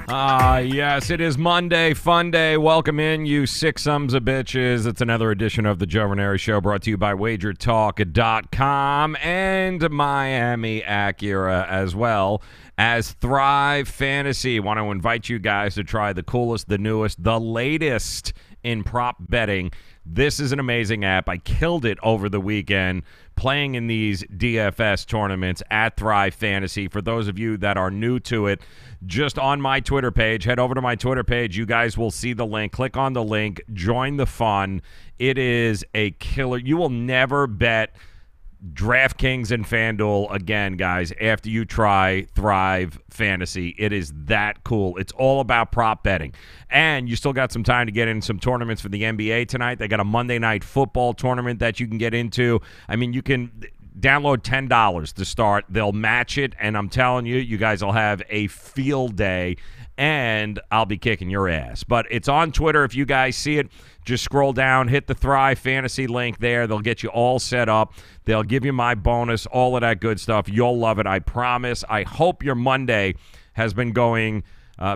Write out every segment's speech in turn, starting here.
Yes, it is Monday, fun day. Welcome in, you six sons of bitches. It's another edition of the Joe Raineri Show brought to you by WagerTalk.com and Miami Acura, as well as Thrive Fantasy. Want to invite you guys to try the coolest, the newest, the latest in prop betting. This is an amazing app. I killed it over the weekend playing in these DFS tournaments at Thrive Fantasy. For those of you that are new to it, just on my Twitter page, head over to my Twitter page. You guys will see the link. Click on the link. Join the fun. It is a killer. You will never bet DraftKings and FanDuel again, guys, after you try Thrive Fantasy. It is that cool. It's all about prop betting. And you still got some time to get in some tournaments for the NBA tonight. They got a Monday Night Football tournament that you can get into. I mean, you can download $10 to start. They'll match it, and I'm telling you, you guys will have a field day, and I'll be kicking your ass. But it's on Twitter. If you guys see it, just scroll down, hit the Thrive Fantasy link there. They'll get you all set up. They'll give you my bonus, all of that good stuff. You'll love it, I promise. I hope your Monday has been going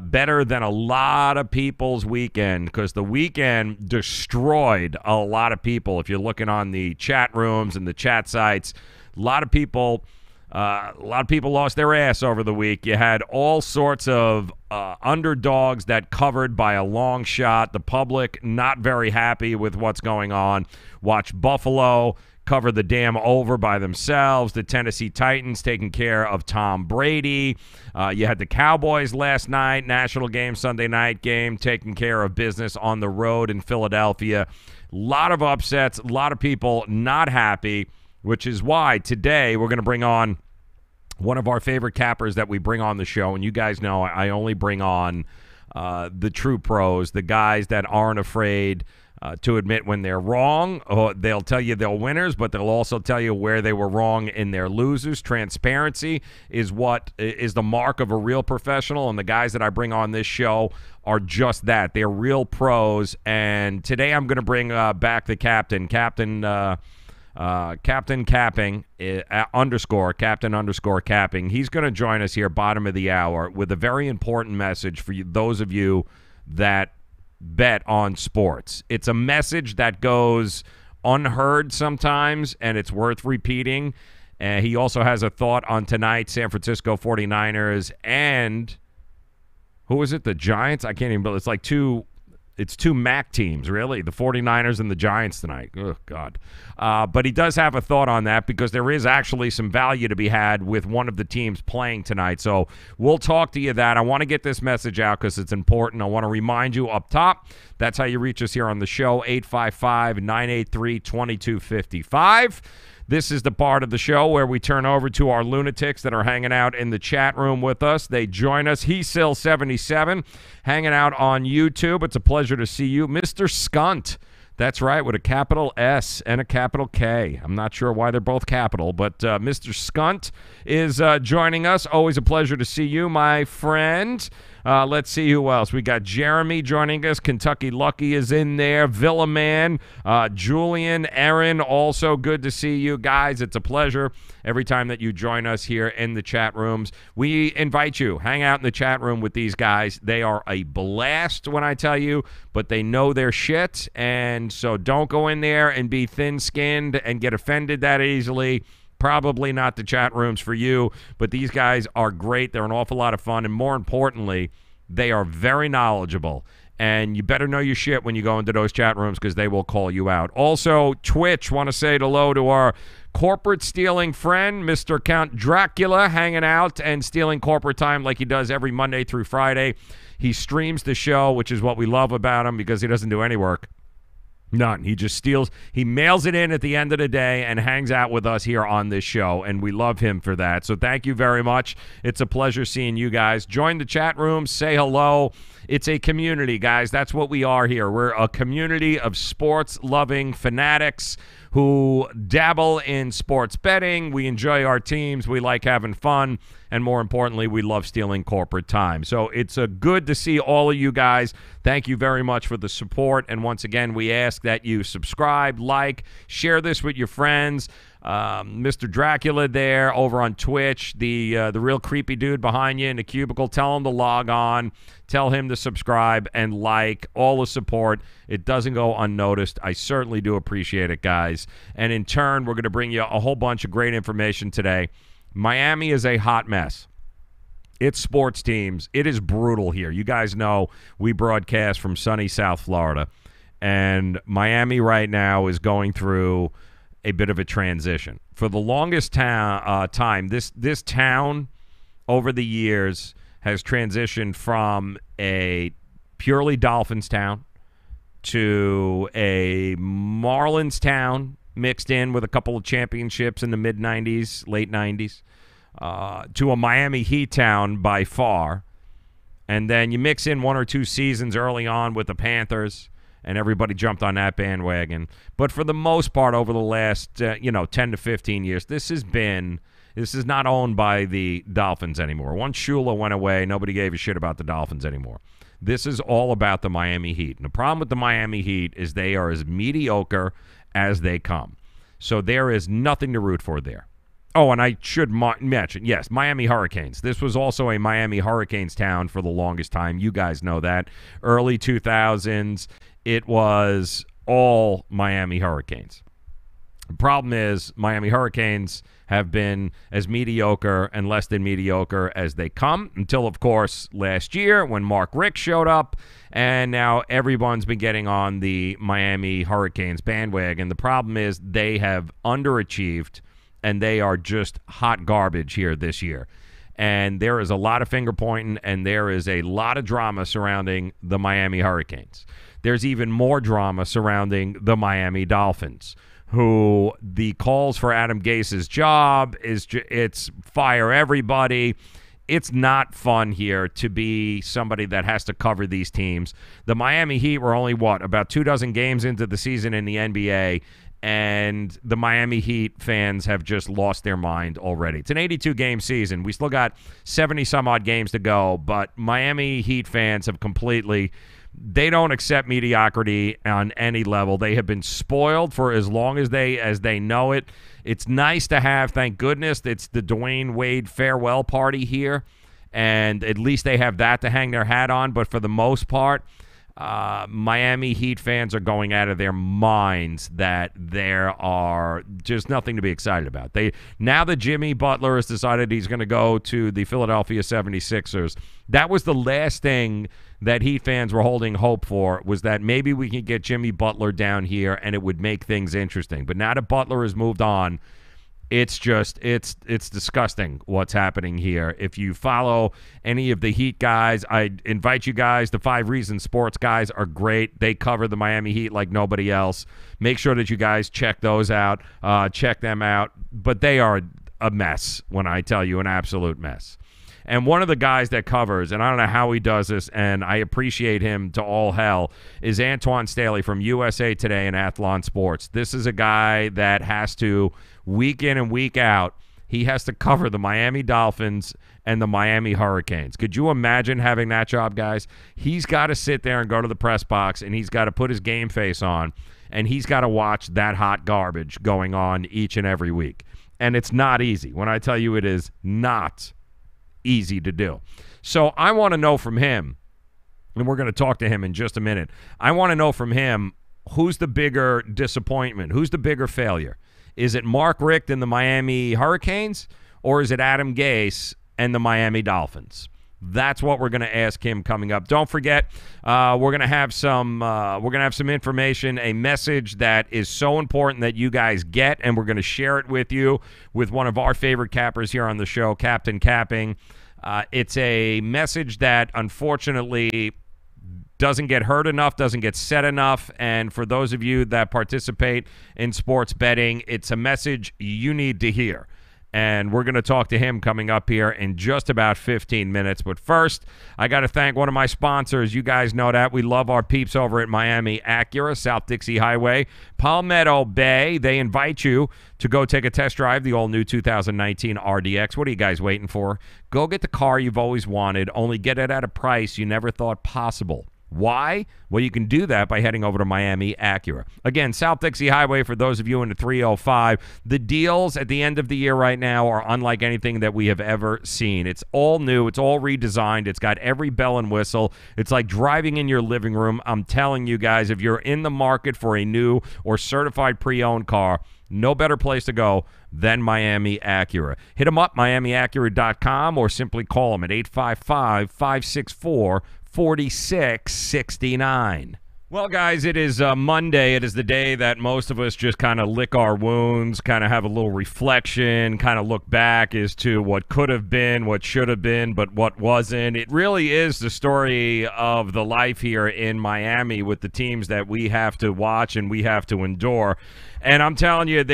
better than a lot of people's weekend, because the weekend destroyed a lot of people. If you're looking on the chat rooms and the chat sites, a lot of people lost their ass over the week. You had all sorts of underdogs that covered by a long shot. The public not very happy with what's going on. Watch Buffalo cover the damn over by themselves. The Tennessee Titans taking care of Tom Brady. You had the Cowboys last night, national game, Sunday night game, taking care of business on the road in Philadelphia. A lot of upsets, a lot of people not happy, which is why today we're going to bring on one of our favorite cappers that we bring on the show. And you guys know I only bring on the true pros, the guys that aren't afraid to admit when they're wrong. They'll tell you they're winners, but they'll also tell you where they were wrong in their losers. Transparency is what is the mark of a real professional, and the guys that I bring on this show are just that. They're real pros, and today I'm going to bring back the captain Capping, Captain Capping. He's going to join us here bottom of the hour with a very important message for you, those of you that bet on sports. It's a message that goes unheard sometimes, and it's worth repeating. He also has a thought on tonight, San Francisco 49ers and who is it? The Giants? I can't even believe it's like two MAC teams, really, the 49ers and the Giants tonight. Oh, God. But he does have a thought on that, because there is actually some value to be had with one of the teams playing tonight. So we'll talk to you that. I want to get this message out because it's important. I want to remind you up top, that's how you reach us here on the show, 855-983-2255. This is the part of the show where we turn over to our lunatics that are hanging out in the chat room with us. They join us. Hesil77 hanging out on YouTube. It's a pleasure to see you. Mr. Skunt. That's right, with a capital S and a capital K. I'm not sure why they're both capital, but Mr. Skunt is joining us. Always a pleasure to see you, my friend. Let's see who else. We got Jeremy joining us. Kentucky Lucky is in there. Villaman, Julian, Aaron, also good to see you guys. It's a pleasure every time that you join us here in the chat rooms. We invite you, hang out in the chat room with these guys. They are a blast when I tell you, but they know their shit, and so don't go in there and be thin-skinned and get offended that easily. Probably not the chat rooms for you, but these guys are great. They're an awful lot of fun, and more importantly, they are very knowledgeable. And you better know your shit when you go into those chat rooms, because they will call you out. Also, Twitch, want to say hello to our corporate stealing friend, Mr. Count Dracula, hanging out and stealing corporate time like he does every Monday through Friday. He streams the show, which is what we love about him, because he doesn't do any work. None. He just steals. He mails it in at the end of the day and hangs out with us here on this show, and we love him for that. So thank you very much. It's a pleasure seeing you guys. Join the chat room. Say hello. It's a community, guys. That's what we are here. We're a community of sports-loving fanatics who dabble in sports betting. We enjoy our teams. We like having fun. And more importantly, we love stealing corporate time. So it's good to see all of you guys. Thank you very much for the support. And once again, we ask that you subscribe, like, share this with your friends. Mr. Dracula there over on Twitch, the real creepy dude behind you in the cubicle. Tell him to log on. Tell him to subscribe and like. All the support. It doesn't go unnoticed. I certainly do appreciate it, guys. And in turn, we're going to bring you a whole bunch of great information today. Miami is a hot mess. It's sports teams. It is brutal here. You guys know we broadcast from sunny South Florida. And Miami right now is going through a bit of a transition. For the longest time, this town over the years has transitioned from a purely Dolphins town to a Marlins town mixed in with a couple of championships in the mid-'90s, late 90s, to a Miami Heat town by far. And then you mix in one or two seasons early on with the Panthers, and everybody jumped on that bandwagon. But for the most part, over the last 10 to 15 years, this is not owned by the Dolphins anymore. Once Shula went away, nobody gave a shit about the Dolphins anymore. This is all about the Miami Heat. And the problem with the Miami Heat is they are as mediocre as they come. So there is nothing to root for there. Oh, and I should mention, yes, Miami Hurricanes. This was also a Miami Hurricanes town for the longest time. You guys know that. Early 2000s, it was all Miami Hurricanes. The problem is Miami Hurricanes have been as mediocre and less than mediocre as they come until, of course, last year when Mark Richt showed up, and now everyone's been getting on the Miami Hurricanes bandwagon. The problem is they have underachieved, and they are just hot garbage here this year. And there is a lot of finger-pointing, and there is a lot of drama surrounding the Miami Hurricanes. There's even more drama surrounding the Miami Dolphins, who the calls for Adam Gase's job it's fire everybody. It's not fun here to be somebody that has to cover these teams. The Miami Heat were only, about 24 games into the season in the NBA, and the Miami Heat fans have just lost their mind already. It's an 82-game season. We still got 70-some-odd games to go, but Miami Heat fans have completely – they don't accept mediocrity on any level. They have been spoiled for as long as they know it. It's nice to have, thank goodness, it's the Dwayne Wade farewell party here, and at least they have that to hang their hat on. But for the most part, Miami Heat fans are going out of their minds that there are just nothing to be excited about. Now that Jimmy Butler has decided he's going to go to the Philadelphia 76ers, that was the last thing that Heat fans were holding hope for, was that maybe we can get Jimmy Butler down here and it would make things interesting. But now that Butler has moved on, it's disgusting what's happening here. If you follow any of the Heat guys, I invite you guys. The 5 Reasons Sports guys are great. They cover the Miami Heat like nobody else. Make sure that you guys check those out. Check them out. But they are a mess, when I tell you, an absolute mess. And one of the guys that covers, and I don't know how he does this, and I appreciate him to all hell, is Antoine Staley from USA Today and Athlon Sports. This is a guy that has to, week in and week out, he has to cover the Miami Dolphins and the Miami Hurricanes. Could you imagine having that job, guys? He's got to sit there and go to the press box, and he's got to put his game face on, and he's got to watch that hot garbage going on each and every week. And it's not easy. When I tell you it is not easy to do. So I want to know from him, and we're going to talk to him in just a minute. I want to know from him, who's the bigger disappointment? Who's the bigger failure? Is it Mark Richt and the Miami Hurricanes, or is it Adam Gase and the Miami Dolphins? That's what we're going to ask him coming up. Don't forget, we're going to have some information, a message that is so important that you guys get, and we're going to share it with you with one of our favorite cappers here on the show, Captain Capping. It's a message that unfortunately doesn't get heard enough, doesn't get said enough, and for those of you that participate in sports betting, it's a message you need to hear. And we're going to talk to him coming up here in just about 15 minutes. But first, I got to thank one of my sponsors. You guys know that. We love our peeps over at Miami Acura, South Dixie Highway, Palmetto Bay. They invite you to go take a test drive, the all-new 2019 RDX. What are you guys waiting for? Go get the car you've always wanted, only get it at a price you never thought possible. Why? Well, you can do that by heading over to Miami Acura. Again, South Dixie Highway for those of you in the 305. The deals at the end of the year right now are unlike anything that we have ever seen. It's all new. It's all redesigned. It's got every bell and whistle. It's like driving in your living room. I'm telling you guys, if you're in the market for a new or certified pre-owned car, no better place to go than Miami Acura. Hit them up, miamiacura.com, or simply call them at 855-564-4669. Well, guys, it is Monday. It is the day that most of us just kind of lick our wounds, kind of have a little reflection, kind of look back as to what could have been, what should have been, but what wasn't. It really is the story of the life here in Miami with the teams that we have to watch and we have to endure. And I'm telling you,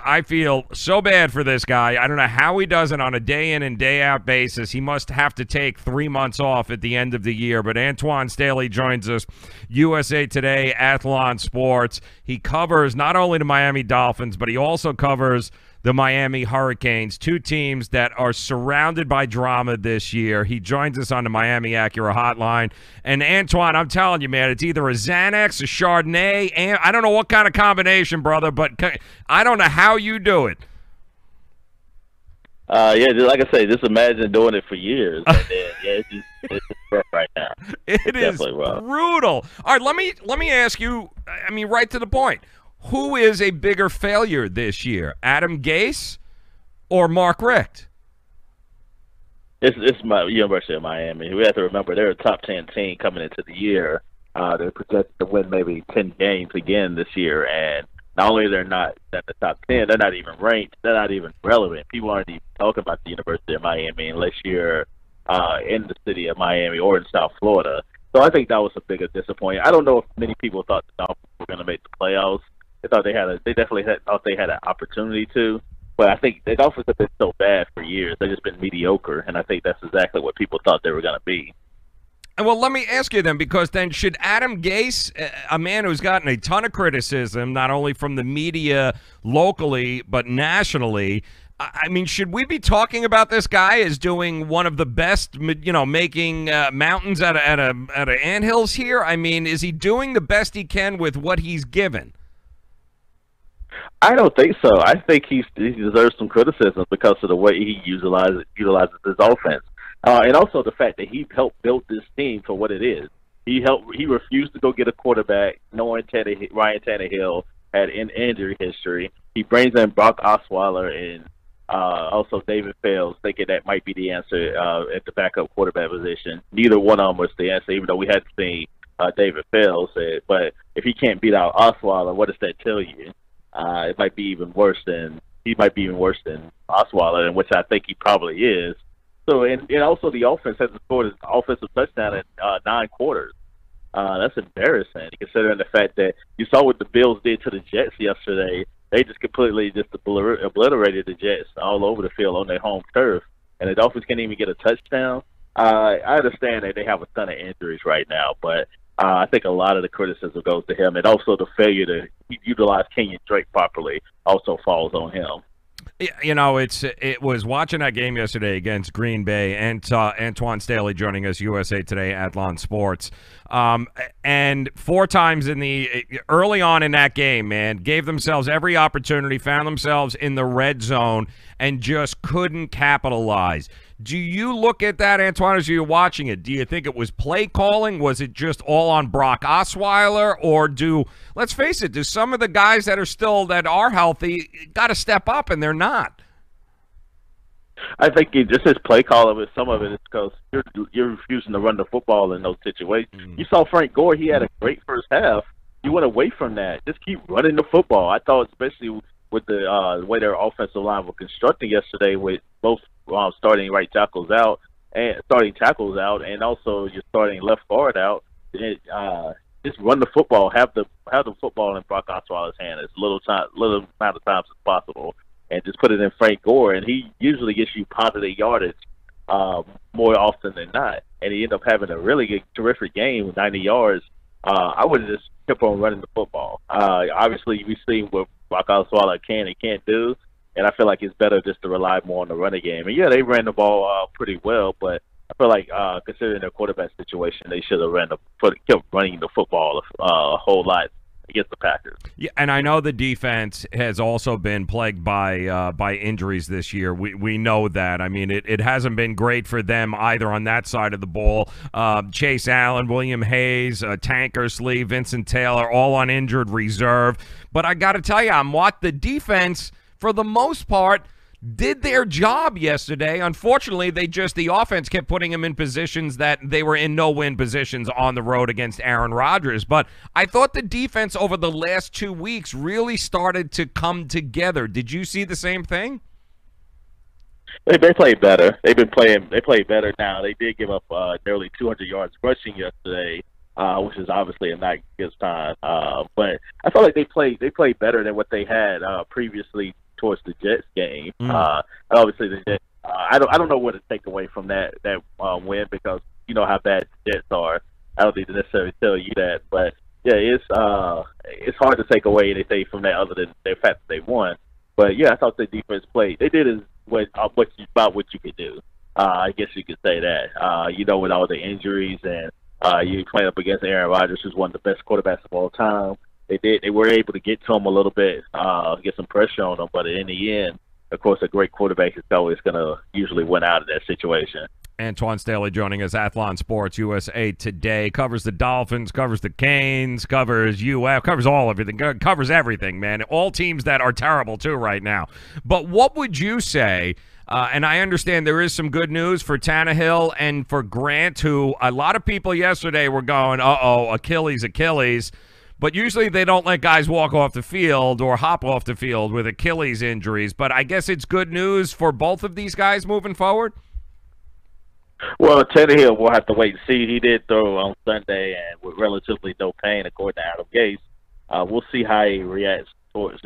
I feel so bad for this guy. I don't know how he does it on a day in and day out basis. He must have to take 3 months off at the end of the year. But Antoine Staley joins us, USA Today, Athlon Sports. He covers not only the Miami Dolphins, but he also covers the Miami Hurricanes, two teams that are surrounded by drama this year. He joins us on the Miami Acura hotline. And Antoine, I'm telling you, man, it's either a Xanax, a Chardonnay, and I don't know what kind of combination, brother, but I don't know how you do it. Yeah, just like I say, just imagine doing it for years. And then, it's just rough right now. It is brutal. All right, let me ask you, I mean, right to the point. Who is a bigger failure this year, Adam Gase or Mark Richt? It's my University of Miami. We have to remember they're a top 10 team coming into the year. They're projected to win maybe 10 games again this year, and not only they're not at the top 10, they're not even ranked. They're not even relevant. People aren't even talking about the University of Miami unless you're in the city of Miami or in South Florida. So I think that was a bigger disappointment. I don't know if many people thought the Dolphins were going to make the playoffs. They thought they definitely thought they had an opportunity to, but I think the Dolphins have been so bad for years. They've just been mediocre, and I think that's exactly what people thought they were going to be. Well, let me ask you then, because then should Adam Gase, a man who's gotten a ton of criticism, not only from the media locally but nationally, I mean, should we be talking about this guy as doing one of the best, making mountains out of anthills here? I mean, is he doing the best he can with what he's given? I don't think so. I think he deserves some criticism because of the way he utilizes his offense, and also the fact that he helped build this team for what it is. He refused to go get a quarterback, knowing Ryan Tannehill had an injury history. He brings in Brock Osweiler and also David Fales, thinking that might be the answer at the backup quarterback position. Neither one of them was the answer, even though we had seen David Fales. But if he can't beat out Osweiler, what does that tell you? He might be even worse than Osweiler, which I think he probably is. So, and also the offense hasn't scored an offensive touchdown in 9 quarters. That's embarrassing, considering the fact that you saw what the Bills did to the Jets yesterday. They just completely obliterated the Jets all over the field on their home turf, and the Dolphins can't even get a touchdown. I understand that they have a ton of injuries right now, but I think a lot of the criticism goes to him, and also the failure to utilize Kenyon Drake properly also falls on him. It was watching that game yesterday against Green Bay, and Antoine Staley joining us, USA Today, Athlon Sports, and 4 times early on in that game, man, gave themselves every opportunity, found themselves in the red zone, and just couldn't capitalize. Do you look at that, Antoine, as you're watching it? Do you think it was play calling? Was it just all on Brock Osweiler? Or let's face it, do some of the guys that are healthy got to step up and they're not? I think just his play calling, but some of it is because you're refusing to run the football in those situations. You saw Frank Gore; he had a great first half. You went away from that. Just keep running the football. I thought, especially with the way their offensive line was constructed yesterday, with both starting tackles out, and also you're starting left guard out. Just run the football. Have the football in Brock Osweiler's hand as little amount of times as possible, and just put it in Frank Gore, and he usually gets you positive yardage more often than not. And he ended up having a really good, terrific game with 90 yards. I would have just kept on running the football. Obviously, we've seen what Brock Osweiler can and can't do, and I feel like it's better just to rely more on the running game. And, yeah, they ran the ball pretty well, but I feel like considering their quarterback situation, they should have kept running the football a whole lot against the Packers. Yeah, and I know the defense has also been plagued by injuries this year. We know that. I mean, it hasn't been great for them either on that side of the ball. Chase Allen, William Hayes, Tankersley, Vincent Taylor, all on injured reserve. But I got to tell you, the defense, for the most part, did their job yesterday. Unfortunately, the offense kept putting them in positions that they were in no-win positions on the road against Aaron Rodgers. But I thought the defense over the last 2 weeks really started to come together. Did you see the same thing? They played better. They play better now. They did give up nearly 200 yards rushing yesterday, which is obviously a not good sign. But I felt like they played better than what they had previously towards the Jets game. Obviously, the Jets. I don't know what to take away from that win, because you know how bad the Jets are. I don't need to necessarily tell you that, but yeah, it's hard to take away anything from that other than the fact that they won. But yeah, I thought the defense played. They did about what you could do. I guess you could say that. With all the injuries and you playing up against Aaron Rodgers, who's one of the best quarterbacks of all time. They were able to get to him a little bit, get some pressure on him, but in the end, of course, a great quarterback is always going to usually win out of that situation. Antoine Staley joining us, Athlon Sports USA Today. Covers the Dolphins, covers the Canes, covers UF, covers everything, covers everything, man. All teams that are terrible, too, right now. But what would you say, and I understand there is some good news for Tannehill and for Grant, who a lot of people yesterday were going, Achilles. But usually they don't let guys walk off the field or hop off the field with Achilles injuries. But I guess it's good news for both of these guys moving forward? Well, Tannehill, we'll have to wait and see. He did throw on Sunday and with relatively no pain, according to Adam Gase. We'll see how he reacts. He's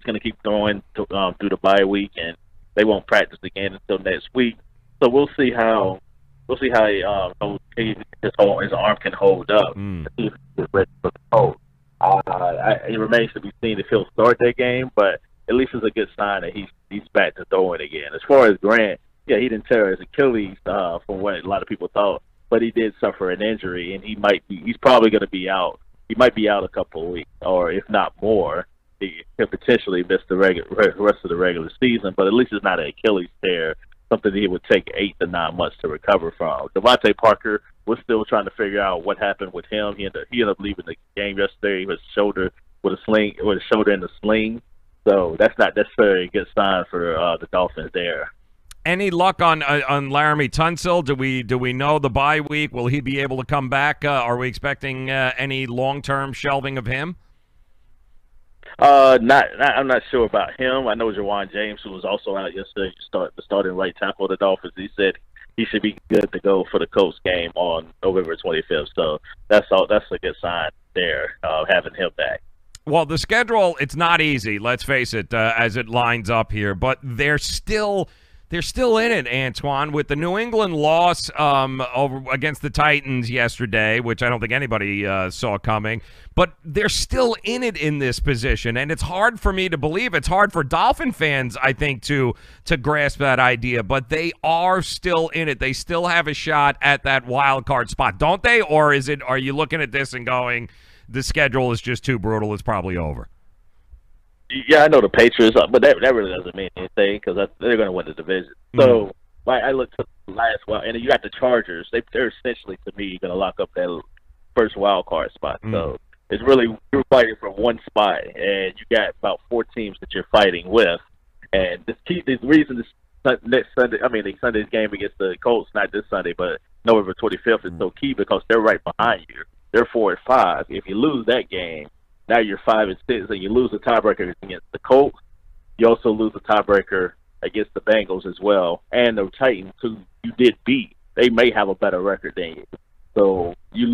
going to keep throwing through the bye week, and they won't practice again until next week. So we'll see how his arm can hold up. He's ready for the cold. It remains to be seen if he'll start that game, but at least it's a good sign that he's back to throwing again. As far as Grant, yeah, he didn't tear his Achilles from what a lot of people thought, but he did suffer an injury, and he's probably going to be out. He might be out a couple of weeks, or if not more. He could potentially miss the rest of the regular season, but at least it's not an Achilles tear, something that he would take 8 to 9 months to recover from. Devontae Parker, we're still trying to figure out what happened with him. He ended up leaving the game yesterday with his shoulder in a sling. So that's not necessarily a good sign for the Dolphins there. Any luck on Laramie Tunsil? Do we know the bye week? Will he be able to come back? Are we expecting any long-term shelving of him? I'm not sure about him. I know Jawan James, who was also out yesterday, the starting right tackle of the Dolphins. He said he should be good to go for the Colts game on November 25th. So that's a good sign there, having him back. Well, the schedule, it's not easy, let's face it, as it lines up here, but they're still in it, Antoine, with the New England loss over against the Titans yesterday, which I don't think anybody saw coming. But they're still in it in this position, and it's hard for me to believe. It's hard for Dolphin fans, I think, to grasp that idea. But they are still in it. They still have a shot at that wild card spot, don't they? Or are you looking at this and going, the schedule is just too brutal, it's probably over? Yeah, I know the Patriots, but that really doesn't mean anything because they're going to win the division. So I looked at the last one, and you got the Chargers. They're essentially, to me, going to lock up that first wild card spot. So it's really, you're fighting for one spot, and you got about 4 teams that you're fighting with. And the reason next Sunday, Sunday's game against the Colts, not this Sunday, but November 25th is so key because they're right behind you. They're 4-5. If you lose that game, now you're 5-6, and you lose the tiebreaker against the Colts. You also lose the tiebreaker against the Bengals as well, and the Titans, who you did beat. They may have a better record than you, so you're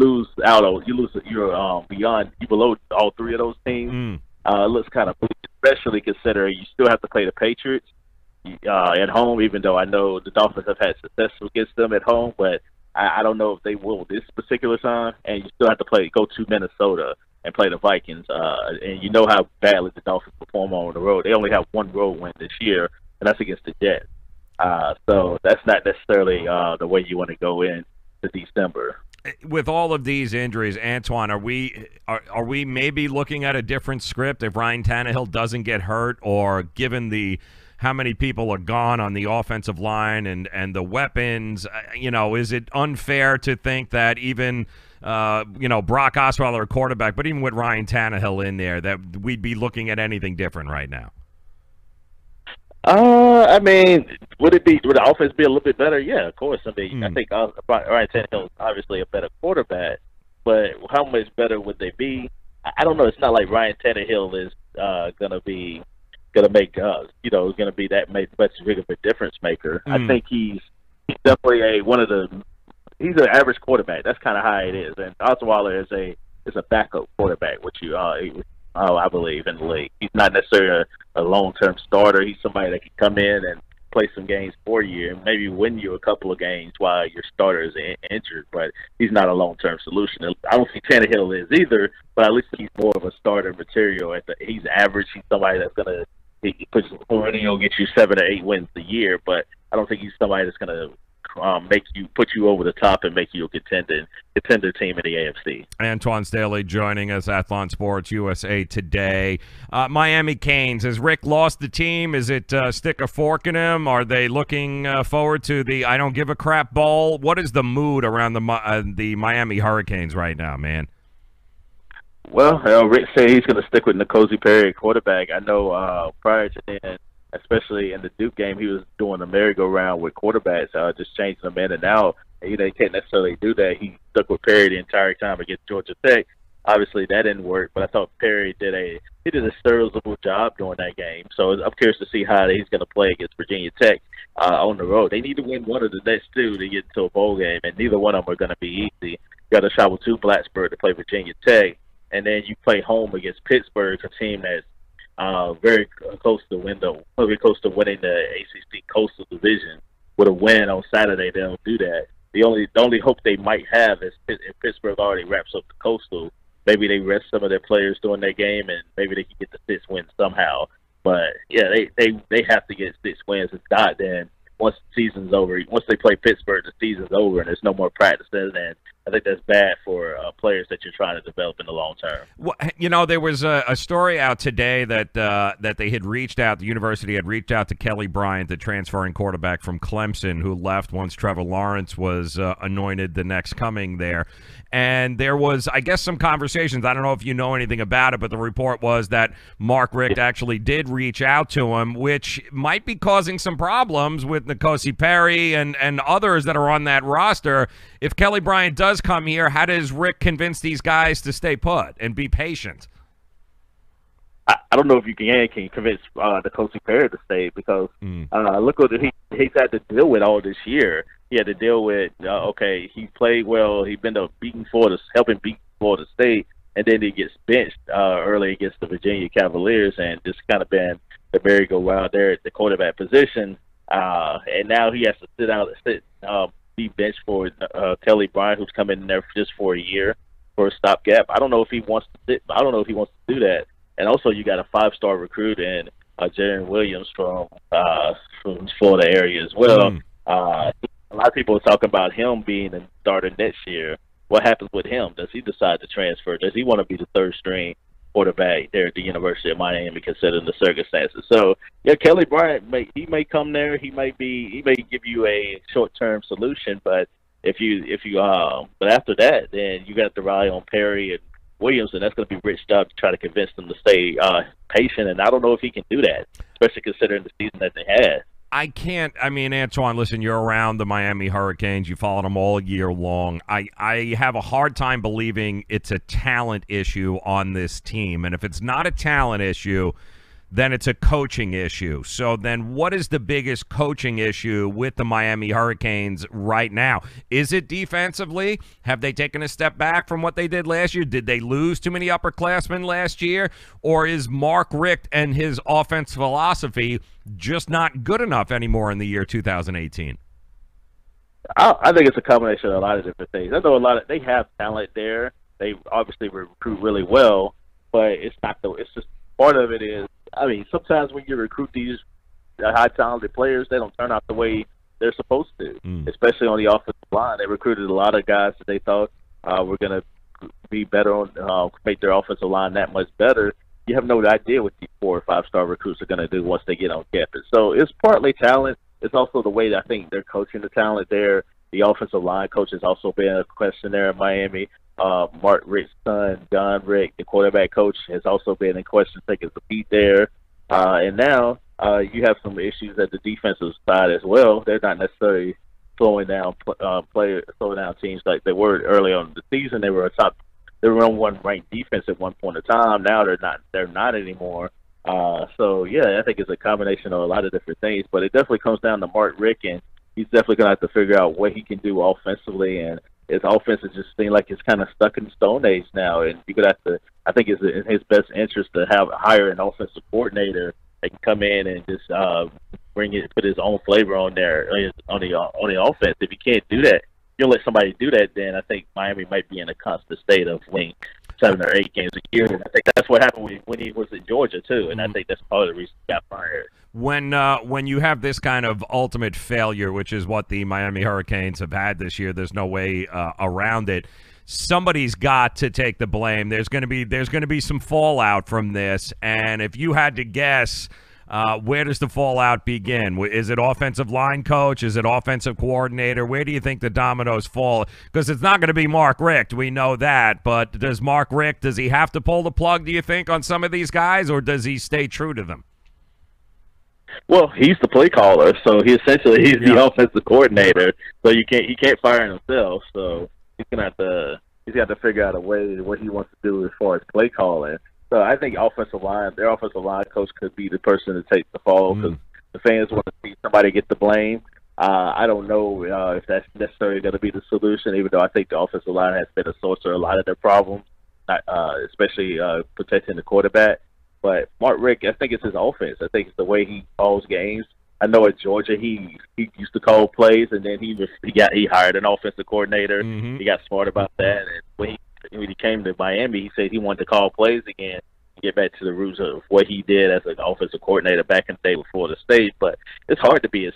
below all 3 of those teams. It looks kind of bleak, especially considering you still have to play the Patriots at home. Even though I know the Dolphins have had success against them at home, but I don't know if they will this particular time. And you still have to go to Minnesota and play the Vikings, and you know how badly the Dolphins perform on the road. They only have 1 road win this year, and that's against the Jets. So that's not necessarily the way you want to go in to December. With all of these injuries, Antoine, are we maybe looking at a different script if Ryan Tannehill doesn't get hurt, or given the how many people are gone on the offensive line and the weapons, is it unfair to think that even Brock Osweiler, a quarterback, but even with Ryan Tannehill in there, that we'd be looking at anything different right now? I mean, would the offense be a little bit better? Yeah, of course. I mean, I think Ryan Tannehill is obviously a better quarterback, but how much better would they be? I don't know. It's not like Ryan Tannehill is gonna make gonna be that much big of a difference maker. I think he's definitely he's an average quarterback. That's kind of how it is. And Osweiler is a backup quarterback, which I believe in the league. He's not necessarily a long-term starter. He's somebody that can come in and play some games for you and maybe win you a couple of games while your starter is injured, but he's not a long-term solution. I don't think Tannehill is either, but at least he's more of a starter material. He's average. He's somebody that's going to get you 7 or 8 wins a year, but I don't think he's somebody that's going to put you over the top and make you a contender team in the AFC. Antoine Staley joining us, Athlon Sports USA Today. Miami Canes, has Rick lost the team? Is it stick a fork in him? Are they looking forward to the I don't give a crap bowl? What is the mood around the Miami Hurricanes right now, man? Well, Rick said he's going to stick with N'Kosi Perry, quarterback. I know prior to then, especially in the Duke game, he was doing the merry-go-round with quarterbacks, just changing them in and out. And, he can't necessarily do that. He stuck with Perry the entire time against Georgia Tech. Obviously, that didn't work, but I thought Perry did a serviceable job during that game. So I'm curious to see how he's going to play against Virginia Tech on the road. They need to win one of the next two to get into a bowl game, and neither one of them are going to be easy. You got to travel to Blacksburg to play Virginia Tech, and then you play home against Pittsburgh, a team that's very close to winning the ACC Coastal Division. With a win on Saturday, they don't do that. The only hope they might have is if Pittsburgh already wraps up the Coastal, maybe they rest some of their players during that game, and maybe they can get the 6 wins somehow. But yeah, they have to get 6 wins. If not, then once the season's over, once they play Pittsburgh, the season's over, and there's no more practices. And I think that's bad for players that you're trying to develop in the long term. Well, there was a story out today that they had reached out. The university had reached out to Kelly Bryant, the transferring quarterback from Clemson, who left once Trevor Lawrence was anointed the next coming there. And there was, I guess, some conversations. I don't know if you know anything about it, but the report was that Mark Richt actually did reach out to him, which might be causing some problems with N'Kosi Perry and others that are on that roster. If Kelly Bryant does come here, how does Rick convince these guys to stay put and be patient? I don't know if you can convince N'Kosi Perry to stay, because look what he's had to deal with all this year. He had to deal with he played well. He's been helping beat Florida State, and then he gets benched early against the Virginia Cavaliers, and just kind of been the merry-go-round there at the quarterback position. And now he has to be benched for Kelly Bryant, who's coming in there just for a year for a stopgap. I don't know if he wants to do that. And also, you got a 5-star recruit in Jaron Williams from Florida area as well. A lot of people are talking about him being a starter next year. What happens with him? Does he decide to transfer? Does he want to be the 3rd-string quarterback there at the University of Miami, considering the circumstances? So, yeah, Kelly Bryant may come there. He may give you a short-term solution, but but after that, then you got to rely on Perry and Williams, and that's going to be Rick's job to try to convince them to stay patient. And I don't know if he can do that, especially considering the season that they had. Antoine, listen, you're around the Miami Hurricanes. You followed them all year long. I have a hard time believing it's a talent issue on this team. And if it's not a talent issue, then it's a coaching issue. So then what is the biggest coaching issue with the Miami Hurricanes right now? Is it defensively? Have they taken a step back from what they did last year? Did they lose too many upperclassmen last year? Or is Mark Richt and his offense philosophy just not good enough anymore in the year 2018? I think it's a combination of a lot of different things. I know they have talent there. They obviously recruit really well, but it's just part of it is, sometimes when you recruit these high talented players, they don't turn out the way they're supposed to, especially on the offensive line. They recruited a lot of guys that they thought were going to be better on, make their offensive line that much better. You have no idea what these 4- or 5-star recruits are going to do once they get on campus. So it's partly talent. It's also the way that I think they're coaching the talent there. The offensive line coach has also been a question there in Miami. Mark Richt's son, John Richt, the quarterback coach, has also been in question, taking the beat there. And now you have some issues at the defensive side as well. They're not necessarily slowing down teams like they were early on in the season. They were number one ranked defense at one point in time. Now they're not anymore. So yeah, I think it's a combination of a lot of different things, but it definitely comes down to Mark Richt, and he's definitely going to have to figure out what he can do offensively. And his offense is just seeing like it's kind of stuck in the Stone Age now, and you're going to have to. I think it's in his best interest to hire an offensive coordinator that can come in and just put his own flavor on there on the offense. If you can't do that, you let somebody do that, then I think Miami might be in a constant state of winning 7 or 8 games a year. And I think that's what happened when he was in Georgia too, and I think that's part of the reason he got fired. When you have this kind of ultimate failure, which is what the Miami Hurricanes have had this year, there's no way around it. Somebody's got to take the blame. There's going to be some fallout from this, and if you had to guess, where does the fallout begin? Is it offensive line coach? Is it offensive coordinator? Where do you think the dominoes fall? Because it's not going to be Mark Richt. We know that. But does Mark Richt, does he have to pull the plug, do you think, on some of these guys, or does he stay true to them? Well, he's the play caller, so he's the offensive coordinator. So he can't fire himself. So he's got to figure out a way what he wants to do as far as play calling. So I think their offensive line coach could be the person to take the fall, because the fans want to see somebody get the blame. I don't know if that's necessarily going to be the solution, even though I think the offensive line has been a source of a lot of their problems, especially protecting the quarterback. But Mark Richt, I think it's his offense. I think it's the way he calls games. I know at Georgia he used to call plays, and then he hired an offensive coordinator. He got smart about that, and when he came to Miami, he said he wanted to call plays again and get back to the roots of what he did as an offensive coordinator back in the day with Florida State. But it's hard to be a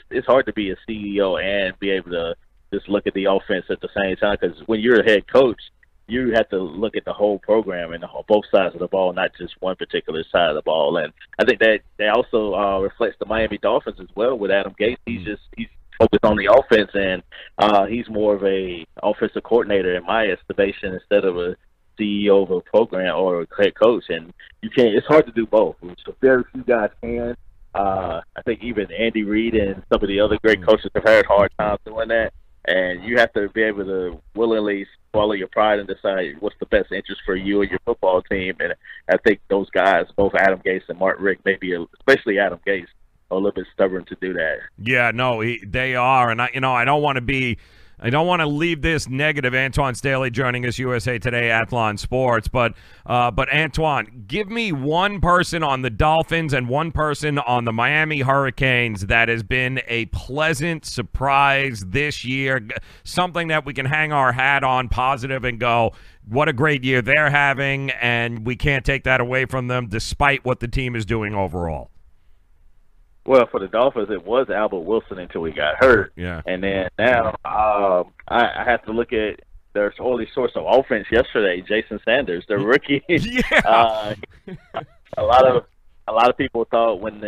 CEO and be able to just look at the offense at the same time, because when you're a head coach, you have to look at the whole program and both sides of the ball, not just one particular side of the ball. And I think that also reflects the Miami Dolphins as well with Adam Gase. He's focused on the offense, and he's more of a offensive coordinator in my estimation instead of a CEO of a program or a head coach. And it's hard to do both. So very few guys can. I think even Andy Reid and some of the other great coaches have had hard times doing that. And you have to be able to willingly swallow your pride and decide what's the best interest for you and your football team. And I think those guys, both Adam Gase and Mark Richt, especially Adam Gase, are a little bit stubborn to do that. Yeah, no, they are. And I don't want to leave this negative. Antoine Staley joining us, USA Today, Athlon Sports. But Antoine, give me one person on the Dolphins and one person on the Miami Hurricanes that has been a pleasant surprise this year, something that we can hang our hat on positive and go, what a great year they're having, and we can't take that away from them despite what the team is doing overall. Well, for the Dolphins, it was Albert Wilson until he got hurt. Yeah. And then now I have to look at their only source of offense yesterday, Jason Sanders, the rookie. Yeah. A lot of people thought when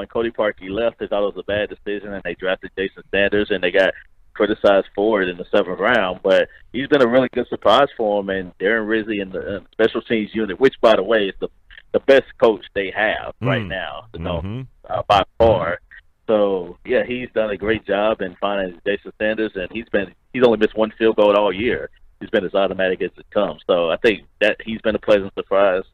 Cody Parkey left, they thought it was a bad decision, and they drafted Jason Sanders, and they got criticized for it in the 7th round. But he's been a really good surprise for him, and Darren Rizzi in the special teams unit, which, by the way, is the best coach they have right now, by far. So yeah, he's done a great job in finding Jason Sanders, and he's only missed one field goal all year. He's been as automatic as it comes. So I think that he's been a pleasant surprise.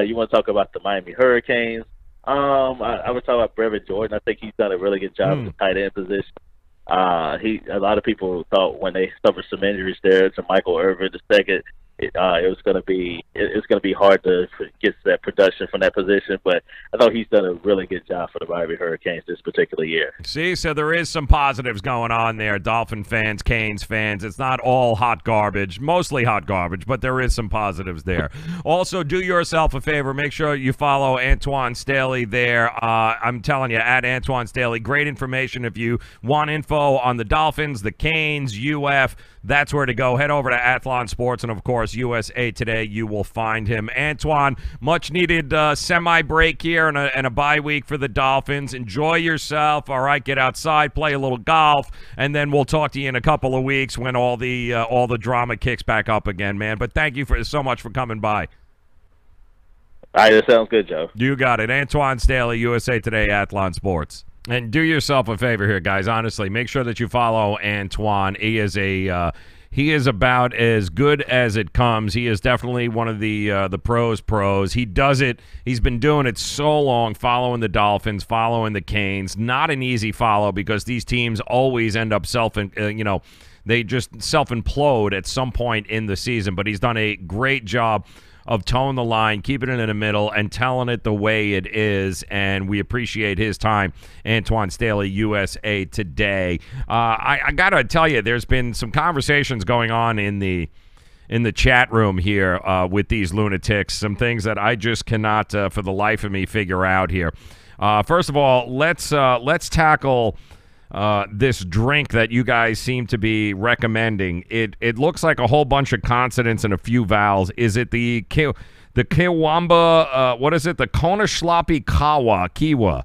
You want to talk about the Miami Hurricanes? I would talk about Brevin Jordan. I think he's done a really good job in the tight end position. A lot of people thought when they suffered some injuries there to Michael Irvin II was going to be it's going to be hard to get that production from that position. But I thought he's done a really good job for the Miami Hurricanes this particular year. See, so there is some positives going on there. Dolphin fans, Canes fans. It's not all hot garbage, mostly hot garbage, but there is some positives there. Also, do yourself a favor. Make sure you follow Antoine Staley there. I'm telling you, at Antoine Staley, great information. If you want info on the Dolphins, the Canes, UF, that's where to go. Head over to Athlon Sports and, of course, USA Today. You will find him. Antoine, much-needed semi-break here and a bye week for the Dolphins. Enjoy yourself. All right, get outside, play a little golf, and then we'll talk to you in a couple of weeks when all the drama kicks back up again, man. But thank you so much for coming by. All right, that sounds good, Joe. You got it. Antoine Staley, USA Today, Athlon Sports. And do yourself a favor here, guys. Honestly, make sure that you follow Antoine. He is about as good as it comes. He is definitely one of the pros. He does it. He's been doing it so long, following the Dolphins, following the Canes. Not an easy follow because these teams always end up they just self-implode at some point in the season. But he's done a great job of towing the line, keeping it in the middle, and telling it the way it is, and we appreciate his time. Antoine Staley, USA Today. I got to tell you, there's been some conversations going on in the chat room here with these lunatics, some things that I just cannot, for the life of me, figure out here. First of all, let's tackle this drink that you guys seem to be recommending. It looks like a whole bunch of consonants and a few vowels. Is it the Kiwamba, what is it? The Konashloppy Kiwa.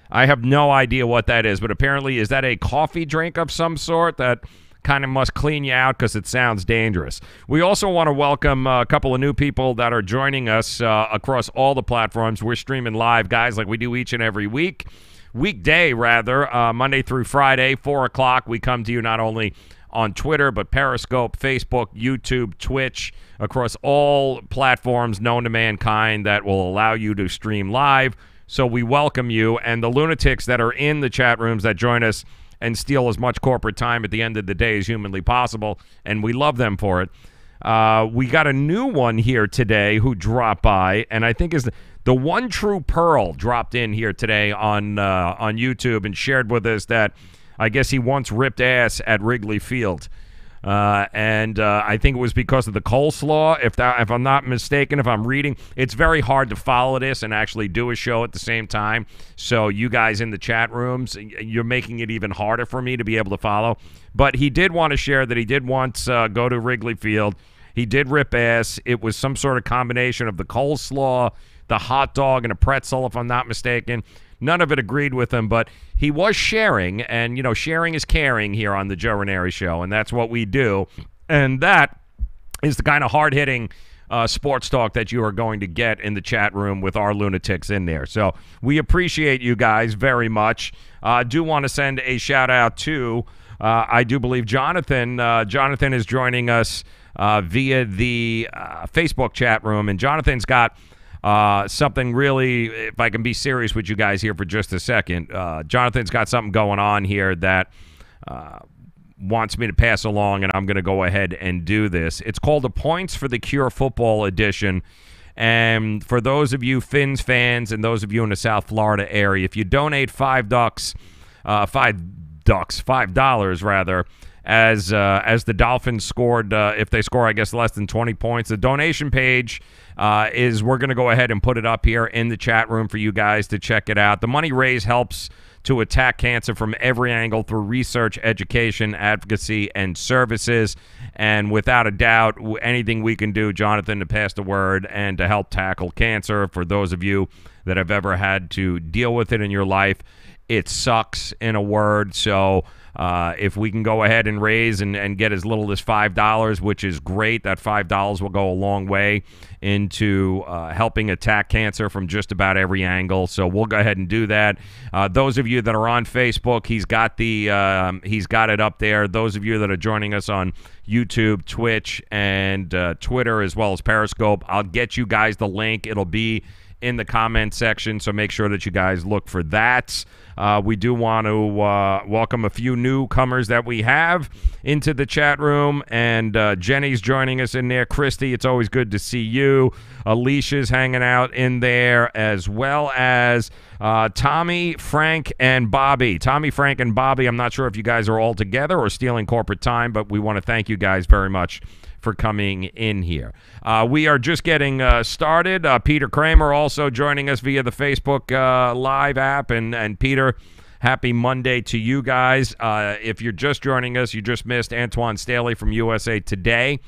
I have no idea what that is, but apparently is that a coffee drink of some sort that kind of must clean you out because it sounds dangerous. We also want to welcome a couple of new people that are joining us across all the platforms. We're streaming live, guys, like we do each and every weekday, Monday through Friday, 4 o'clock. We come to you not only on Twitter, but Periscope, Facebook, YouTube, Twitch, across all platforms known to mankind that will allow you to stream live. So we welcome you. And the lunatics that are in the chat rooms that join us and steal as much corporate time at the end of the day as humanly possible, and we love them for it. We got a new one here today who dropped by, and I think is the One True Pearl dropped in here today on YouTube and shared with us that I guess he once ripped ass at Wrigley Field. And I think it was because of the coleslaw. If I'm not mistaken, if I'm reading, it's very hard to follow this and actually do a show at the same time. So you guys in the chat rooms, you're making it even harder for me to be able to follow. But he did want to share that he did once go to Wrigley Field. He did rip ass. It was some sort of combination of the coleslaw, the hot dog, and a pretzel, if I'm not mistaken. None of it agreed with him, but he was sharing, and, you know, sharing is caring here on the Joe Raineri Show, and that's what we do. And that is the kind of hard-hitting sports talk that you are going to get in the chat room with our lunatics in there. So we appreciate you guys very much. I do want to send a shout-out to, I do believe, Jonathan. Jonathan is joining us via the Facebook chat room, and Jonathan's got something really, if I can be serious with you guys here for just a second, Jonathan's got something going on here that wants me to pass along, and I'm going to go ahead and do this. It's called the Points for the Cure Football Edition, and for those of you Finns fans and those of you in the South Florida area, if you donate $5 rather, as the Dolphins scored, if they score, I guess, less than 20 points. The donation page we're going to go ahead and put it up here in the chat room for you guys to check it out. The money raised helps to attack cancer from every angle through research, education, advocacy, and services. And without a doubt, anything we can do, Jonathan, to pass the word and to help tackle cancer, for those of you that have ever had to deal with it in your life, it sucks, in a word. So if we can go ahead and raise and get as little as $5, which is great, that $5 will go a long way into helping attack cancer from just about every angle. So we'll go ahead and do that. Those of you that are on Facebook, he's got it up there. Those of you that are joining us on YouTube, Twitch, and Twitter, as well as Periscope, I'll get you guys the link. It'll be in the comment section, so make sure that you guys look for that. We do want to welcome a few newcomers that we have into the chat room, and Jenny's joining us in there. Christy, it's always good to see you. Alicia's hanging out in there, as well as Tommy, Frank, and Bobby. Tommy, Frank, and Bobby, I'm not sure if you guys are all together or stealing corporate time, but we want to thank you guys very much for coming in here. We are just getting started. Peter Kramer also joining us via the Facebook Live app. And Peter, happy Monday to you guys. If you're just joining us, you just missed Antoine Staley from USA Today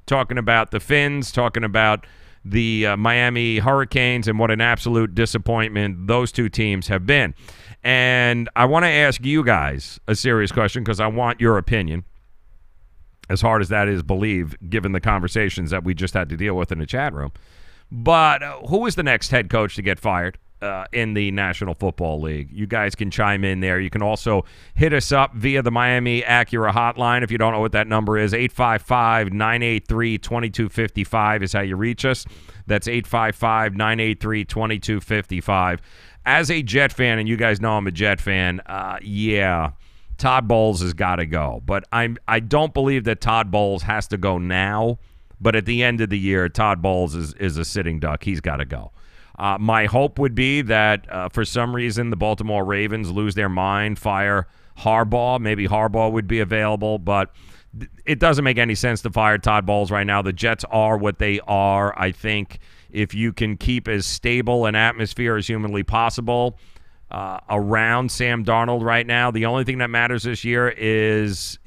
talking about the Finns, talking about the Miami Hurricanes and what an absolute disappointment those two teams have been. And I want to ask you guys a serious question because I want your opinion. As hard as that is, believe, given the conversations that we just had to deal with in the chat room. But who is the next head coach to get fired in the National Football League? You guys can chime in there. You can also hit us up via the Miami Acura hotline. If you don't know what that number is, 855-983-2255 is how you reach us. That's 855-983-2255. As a Jet fan, and you guys know I'm a Jet fan, Todd Bowles has got to go. But I don't believe that Todd Bowles has to go now. But at the end of the year, Todd Bowles is a sitting duck. He's got to go. My hope would be that for some reason the Baltimore Ravens lose their mind, fire Harbaugh. Maybe Harbaugh would be available. But it doesn't make any sense to fire Todd Bowles right now. The Jets are what they are. I think if you can keep as stable an atmosphere as humanly possible around Sam Darnold right now, the only thing that matters this year is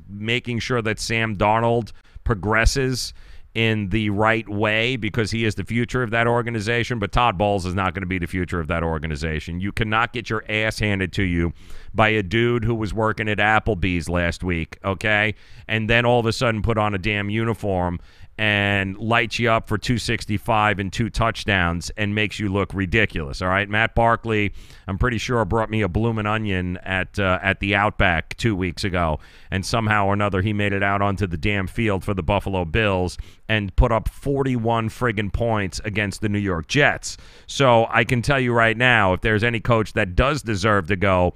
making sure that Sam Darnold progresses in the right way, because he is the future of that organization. But Todd Bowles is not going to be the future of that organization. You cannot get your ass handed to you by a dude who was working at Applebee's last week, okay, and then all of a sudden put on a damn uniform and lights you up for 265 and 2 touchdowns and makes you look ridiculous, all right? Matt Barkley, I'm pretty sure, brought me a bloomin' onion at the Outback 2 weeks ago, and somehow or another he made it out onto the damn field for the Buffalo Bills and put up 41 friggin' points against the New York Jets. So I can tell you right now, if there's any coach that does deserve to go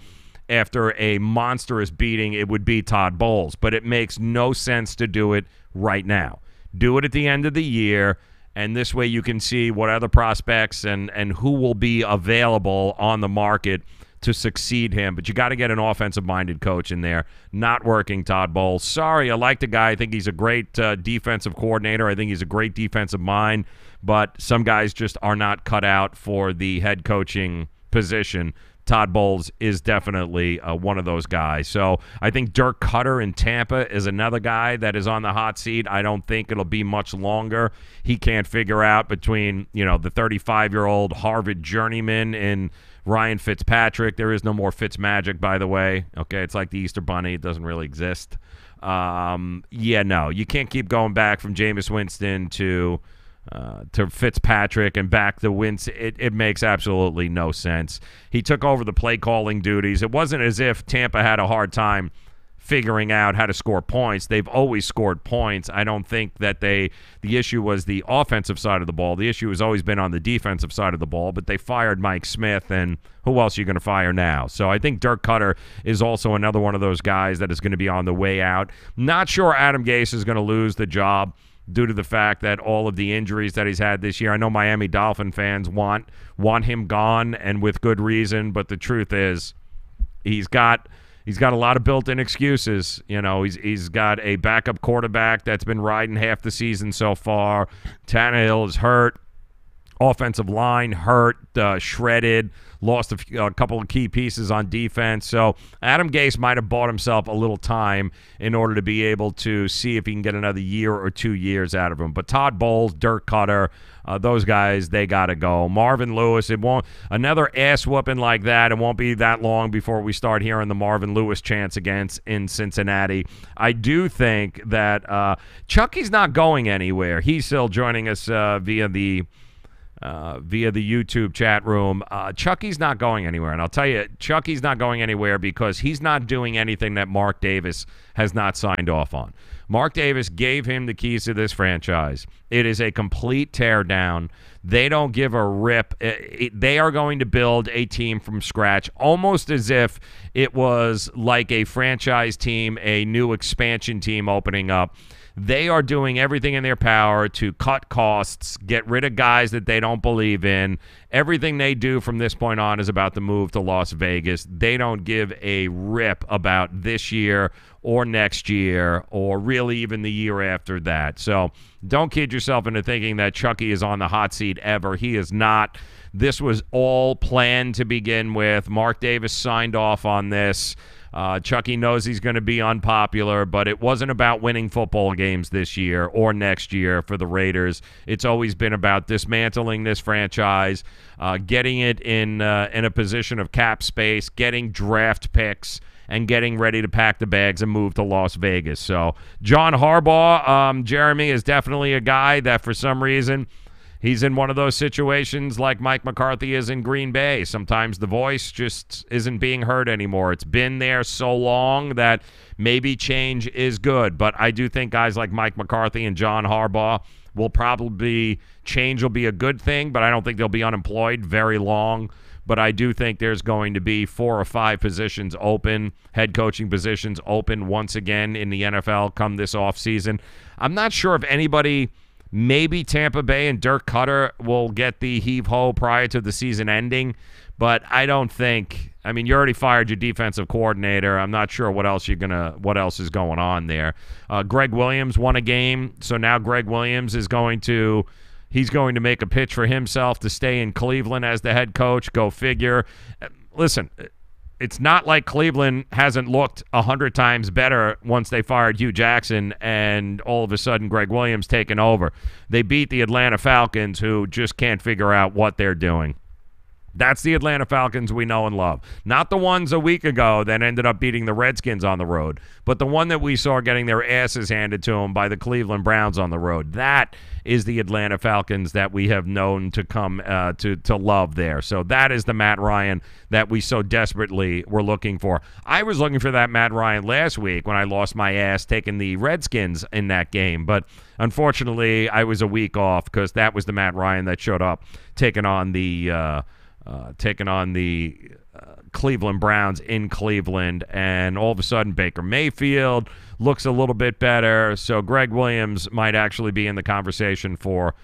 after a monstrous beating, it would be Todd Bowles. But it makes no sense to do it right now. Do it at the end of the year, and this way you can see what other prospects and who will be available on the market to succeed him. But you got to get an offensive-minded coach in there. Not working, Todd Bowles. Sorry, I like the guy. I think he's a great defensive coordinator. I think he's a great defensive mind. But some guys just are not cut out for the head coaching position. Todd Bowles is definitely one of those guys. So I think Dirk Cutter in Tampa is another guy that is on the hot seat. I don't think it'll be much longer. He can't figure out between, the 35-year-old Harvard journeyman and Ryan Fitzpatrick. There is no more Fitzmagic, by the way. Okay, it's like the Easter Bunny. It doesn't really exist. No, you can't keep going back from Jameis Winston to Fitzpatrick and back to Winston. It makes absolutely no sense. He took over the play calling duties. It wasn't as if Tampa had a hard time figuring out how to score points. They've always scored points. I don't think that the issue was the offensive side of the ball. The issue has always been on the defensive side of the ball, but they fired Mike Smith, and who else are you going to fire now? So I think Dirk Cutter is also another one of those guys that is going to be on the way out. Not sure Adam Gase is going to lose the job due to the fact that all of the injuries that he's had this year. I know Miami Dolphin fans want him gone, and with good reason, but the truth is he's got a lot of built-in excuses. He's got a backup quarterback that's been riding half the season so far. Tannehill is hurt. Offensive line hurt, shredded, lost a couple of key pieces on defense. So Adam Gase might have bought himself a little time in order to be able to see if he can get another year or 2 years out of him. But Todd Bowles, Dirk Cutter, those guys, they got to go. Marvin Lewis, another ass whooping like that. It won't be that long before we start hearing the Marvin Lewis chants against in Cincinnati. I do think that Chucky's not going anywhere. He's still joining us via the YouTube chat room. Chucky's not going anywhere. And I'll tell you, Chucky's not going anywhere because he's not doing anything that Mark Davis has not signed off on. Mark Davis gave him the keys to this franchise. It is a complete teardown. They don't give a rip. They are going to build a team from scratch, almost as if it was like a franchise team, a new expansion team opening up. They are doing everything in their power to cut costs, get rid of guys that they don't believe in. Everything they do from this point on is about the move to Las Vegas. They don't give a rip about this year or next year or really even the year after that. So don't kid yourself into thinking that Chucky is on the hot seat ever. He is not. This was all planned to begin with. Mark Davis signed off on this. Chucky knows he's going to be unpopular, but it wasn't about winning football games this year or next year for the Raiders. It's always been about dismantling this franchise, getting it in a position of cap space, getting draft picks, and getting ready to pack the bags and move to Las Vegas. So John Harbaugh, Jeremy, is definitely a guy that for some reason he's in one of those situations like Mike McCarthy is in Green Bay. Sometimes the voice just isn't being heard anymore. It's been there so long that maybe change is good. But I do think guys like Mike McCarthy and John Harbaugh will probably change will be a good thing, but I don't think they'll be unemployed very long. But I do think there's going to be 4 or 5 positions open, head coaching positions open once again in the NFL come this offseason. I'm not sure if anybody... Maybe Tampa Bay and Dirk Cutter will get the heave-ho prior to the season ending, but I don't think. I mean, you already fired your defensive coordinator. I'm not sure what else is going on there. Greg Williams won a game, so now Greg Williams is going to make a pitch for himself to stay in Cleveland as the head coach. Go figure. Listen. It's not like Cleveland hasn't looked 100 times better once they fired Hugh Jackson and all of a sudden Greg Williams taken over. They beat the Atlanta Falcons, who just can't figure out what they're doing. That's the Atlanta Falcons we know and love. Not the ones a week ago that ended up beating the Redskins on the road, but the one that we saw getting their asses handed to them by the Cleveland Browns on the road. That is the Atlanta Falcons that we have known to come to love there. So that is the Matt Ryan that we so desperately were looking for. I was looking for that Matt Ryan last week when I lost my ass taking the Redskins in that game, but unfortunately I was a week off because that was the Matt Ryan that showed up taking on the Cleveland Browns in Cleveland, and all of a sudden Baker Mayfield looks a little bit better, so Greg Williams might actually be in the conversation for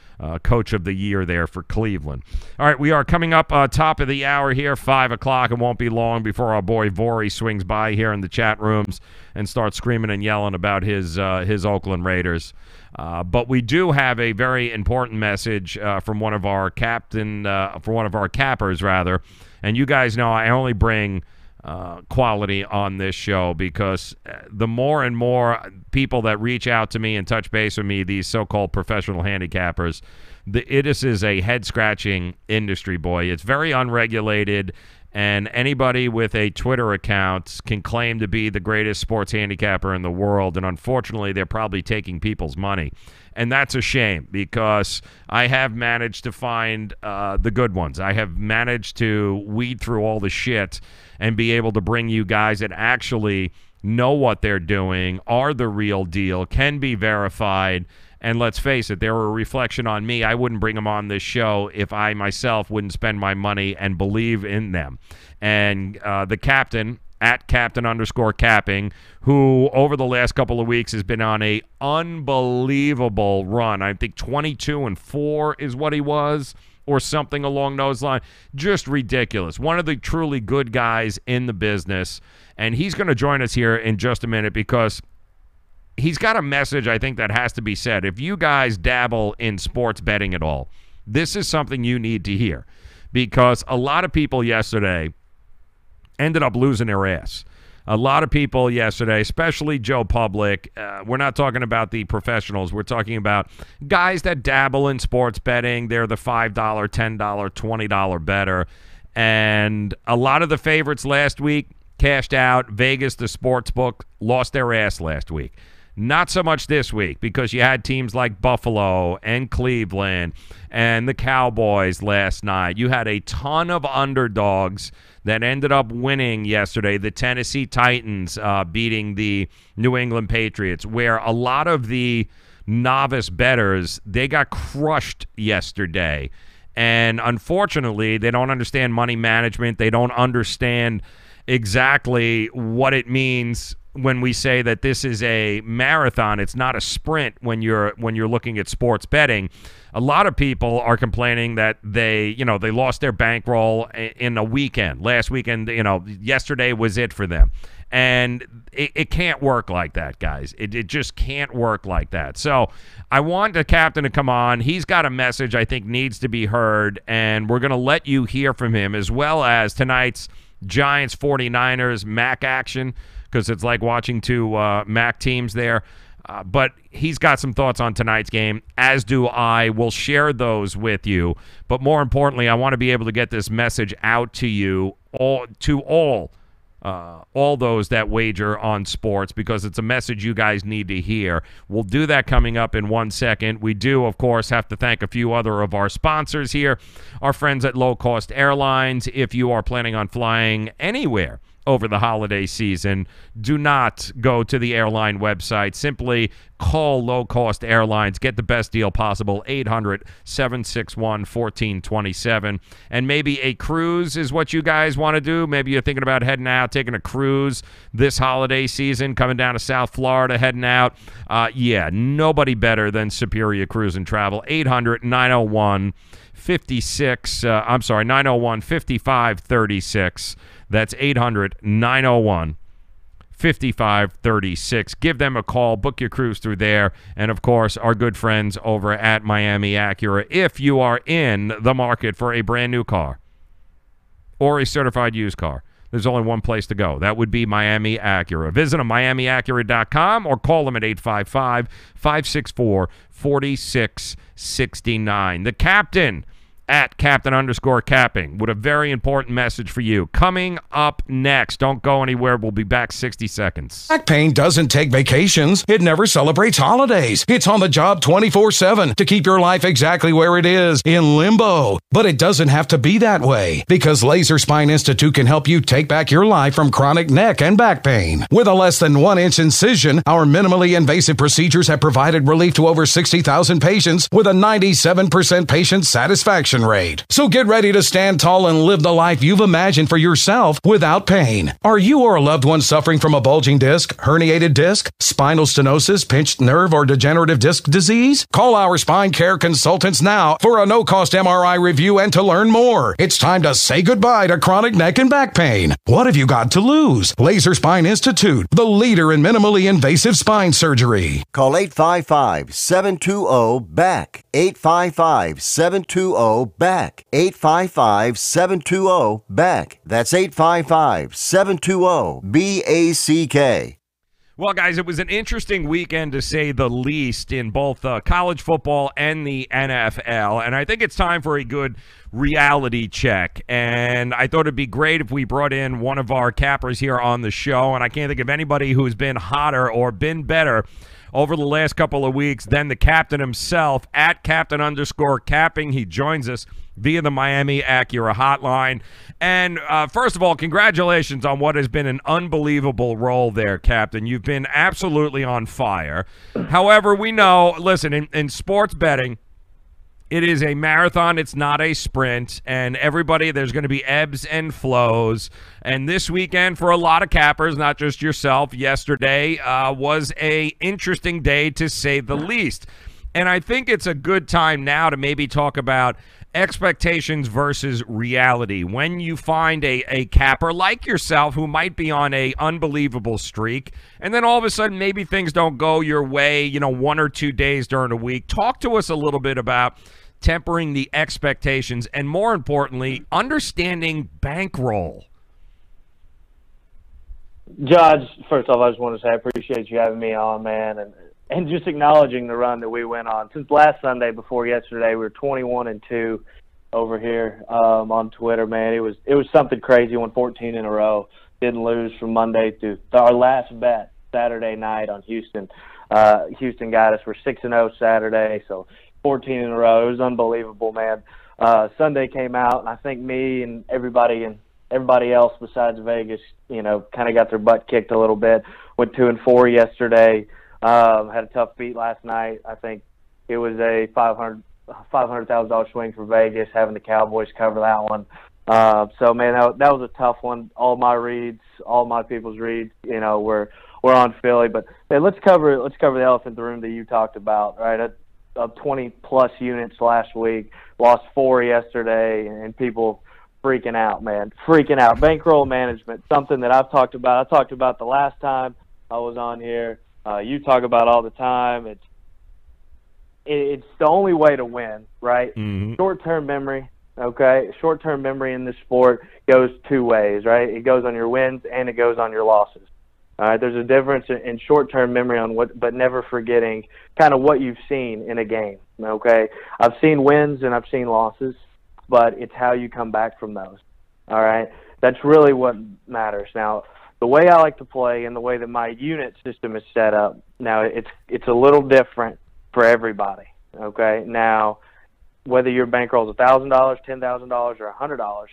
Coach of the Year there for Cleveland. All right, we are coming up top of the hour here, 5 o'clock. It won't be long before our boy Vori swings by here in the chat rooms and starts screaming and yelling about his Oakland Raiders. But we do have a very important message from one of our cappers, rather. And you guys know I only bring quality on this show because the more and more people that reach out to me and touch base with me, these so-called professional handicappers, it is a head-scratching industry, boy. It's very unregulated, and anybody with a Twitter account can claim to be the greatest sports handicapper in the world, and unfortunately, they're probably taking people's money. And that's a shame because I have managed to find the good ones. I have managed to weed through all the shit and be able to bring you guys that actually know what they're doing, are the real deal, can be verified. And let's face it, they were a reflection on me. I wouldn't bring them on this show if I myself wouldn't spend my money and believe in them. And the captain, at Captain_capping, who over the last couple of weeks has been on a unbelievable run. I think 22-4 is what he was, or something along those lines. Just ridiculous. One of the truly good guys in the business. And he's going to join us here in just a minute because he's got a message I think that has to be said. If you guys dabble in sports betting at all, this is something you need to hear, because a lot of people yesterday ended up losing their ass. A lot of people yesterday, especially Joe Public, we're not talking about the professionals. We're talking about guys that dabble in sports betting. They're the $5, $10, $20 better. And a lot of the favorites last week cashed out. Vegas, the sports book, lost their ass last week. Not so much this week because you had teams like Buffalo and Cleveland and the Cowboys last night. You had a ton of underdogs that ended up winning yesterday. The Tennessee Titans beating the New England Patriots, where a lot of the novice bettors, they got crushed yesterday. And unfortunately, they don't understand money management. They don't understand exactly what it means when we say that this is a marathon. It's not a sprint when you're looking at sports betting. A lot of people are complaining that they lost their bankroll in a weekend. Last weekend, yesterday was it for them. And it can't work like that, guys. It just can't work like that. So I want the captain to come on. He's got a message I think needs to be heard, and we're going to let you hear from him, as well as tonight's Giants 49ers MAC action, because it's like watching two MAC teams there. But he's got some thoughts on tonight's game, as do I. We'll share those with you. But more importantly, I want to be able to get this message out to you, all those that wager on sports, because it's a message you guys need to hear. We'll do that coming up in 1 second. We do, of course, have to thank a few other of our sponsors here, our friends at Low Cost Airlines. If you are planning on flying anywhere over the holiday season, do not go to the airline website. Simply call Low Cost Airlines. Get the best deal possible, 800-761-1427. And maybe a cruise is what you guys want to do. Maybe you're thinking about heading out, taking a cruise this holiday season, coming down to South Florida, heading out. Nobody better than Superior Cruise and Travel. 800-901-5536. That's 800-901-5536. Give them a call. Book your cruise through there. And, of course, our good friends over at Miami Acura. If you are in the market for a brand-new car or a certified used car, there's only one place to go. That would be Miami Acura. Visit them, MiamiAcura.com, or call them at 855-564-4669. The captain at Captain_capping with a very important message for you. Coming up next. Don't go anywhere. We'll be back 60 seconds. Back pain doesn't take vacations. It never celebrates holidays. It's on the job 24/7 to keep your life exactly where it is, in limbo. But it doesn't have to be that way, because Laser Spine Institute can help you take back your life from chronic neck and back pain. With a less than 1-inch incision, our minimally invasive procedures have provided relief to over 60,000 patients with a 97% patient satisfaction rate. So get ready to stand tall and live the life you've imagined for yourself without pain. Are you or a loved one suffering from a bulging disc, herniated disc, spinal stenosis, pinched nerve, or degenerative disc disease? Call our spine care consultants now for a no-cost MRI review and to learn more. It's time to say goodbye to chronic neck and back pain. What have you got to lose? Laser Spine Institute, the leader in minimally invasive spine surgery. Call 855-720-BACK. 855-720-BACK. 855-720-BACK. That's 855-720-BACK. Well, guys, it was an interesting weekend, to say the least, in both college football and the NFL. And I think it's time for a good reality check. And I thought it'd be great if we brought in one of our cappers here on the show. And I can't think of anybody who's been hotter or been better over the last couple of weeks than the captain himself, at Captain_capping. He joins us via the Miami Acura hotline. And first of all, congratulations on what has been an unbelievable role there, Captain. You've been absolutely on fire. However, we know, listen, in sports betting, it is a marathon. It's not a sprint. And everybody, there's going to be ebbs and flows. And this weekend, for a lot of cappers, not just yourself, yesterday was a interesting day, to say the least. And I think it's a good time now to maybe talk about expectations versus reality. When you find a capper like yourself who might be on a unbelievable streak, and then all of a sudden maybe things don't go your way, 1 or 2 days during a week, talk to us a little bit about tempering the expectations and, more importantly, understanding bankroll. Judge, first off, I just want to say I appreciate you having me on, man, and just acknowledging the run that we went on. Since last Sunday before yesterday, we were 21-2 over here on Twitter, man. It was something crazy. Won 14 in a row. Didn't lose from Monday to our last bet Saturday night on Houston. Houston got us. We're 6-0 Saturday, so 14 in a row. It was unbelievable, man. Sunday came out, and I think me and everybody else besides Vegas, kind of got their butt kicked a little bit. Went 2-4 yesterday. Had a tough beat last night. I think it was a $500,000 swing for Vegas, having the Cowboys cover that one. So man, that was a tough one. All my reads, all my people's reads, we're on Philly. But man, let's cover the elephant in the room that you talked about, right? Up 20 plus units last week, lost 4 yesterday, and people freaking out, man, freaking out. Bankroll management, something that I've talked about. I talked about the last time I was on here. You talk about all the time. It's the only way to win, right? Mm-hmm. Short-term memory, okay? Short-term memory in this sport goes 2 ways, right? It goes on your wins and it goes on your losses. All right, there's a difference in short-term memory but never forgetting kind of what you've seen in a game, okay? I've seen wins and I've seen losses, but it's how you come back from those, all right? That's really what matters. Now, the way I like to play and the way that my unit system is set up, now it's a little different for everybody, okay? Now, whether your bankroll is $1,000, $10,000, or $100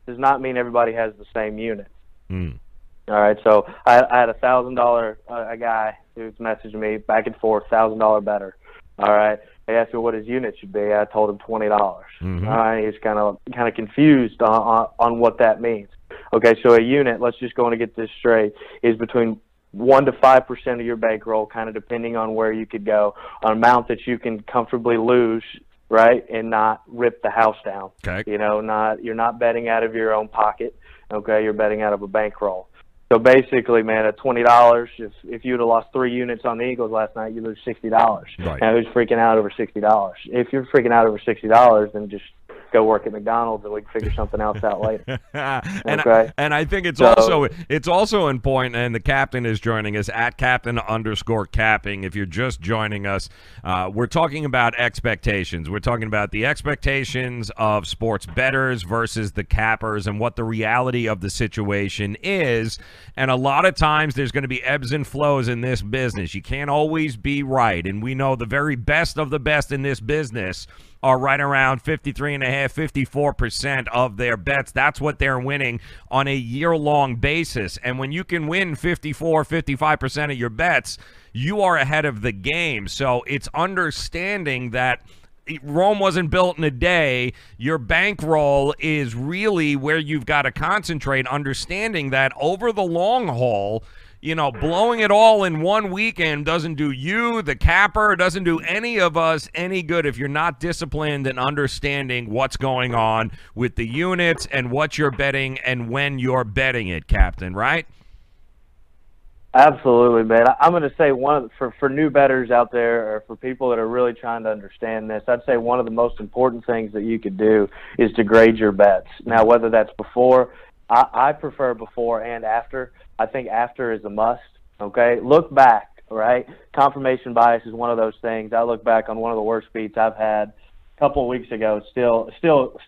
does not mean everybody has the same unit. Mm. All right, so I had a $1,000 a guy who's messaged me back and forth, $1,000 better. All right, they asked me what his unit should be. I told him $20. Mm-hmm. All right, he's kind of confused on what that means. Okay, so a unit, let's just go and get this straight, is between 1 to 5% of your bankroll, kind of depending on where you could go, an amount that you can comfortably lose, right, and not rip the house down. Okay. You're not betting out of your own pocket. Okay, you're betting out of a bankroll. So basically, man, at $20, if you would have lost 3 units on the Eagles last night, you lose $60. Right. Now, who's freaking out over $60? If you're freaking out over $60, then just go work at McDonald's and we can figure something else out later. And I think it's also important, and the captain is joining us at captain_capping. If you're just joining us, we're talking about expectations. We're talking about the expectations of sports bettors versus the cappers and what the reality of the situation is. And a lot of times there's going to be ebbs and flows in this business. You can't always be right. And we know the very best of the best in this business are right around 53.5%, 54% of their bets. That's what they're winning on a year-long basis. And when you can win 54, 55% of your bets, you are ahead of the game. So it's understanding that Rome wasn't built in a day. Your bankroll is really where you've got to concentrate, understanding that over the long haul, blowing it all in one weekend doesn't do you, the capper, doesn't do any of us any good if you're not disciplined and understanding what's going on with the units and what you're betting and when you're betting it, Captain, right? Absolutely, man. I'm going to say for new bettors out there, or for people that are really trying to understand this, I'd say one of the most important things that you could do is to grade your bets. Now, whether that's before, I prefer before and after. I think after is a must, okay? Look back, right? Confirmation bias is one of those things. I look back on one of the worst beats I've had a couple of weeks ago. Still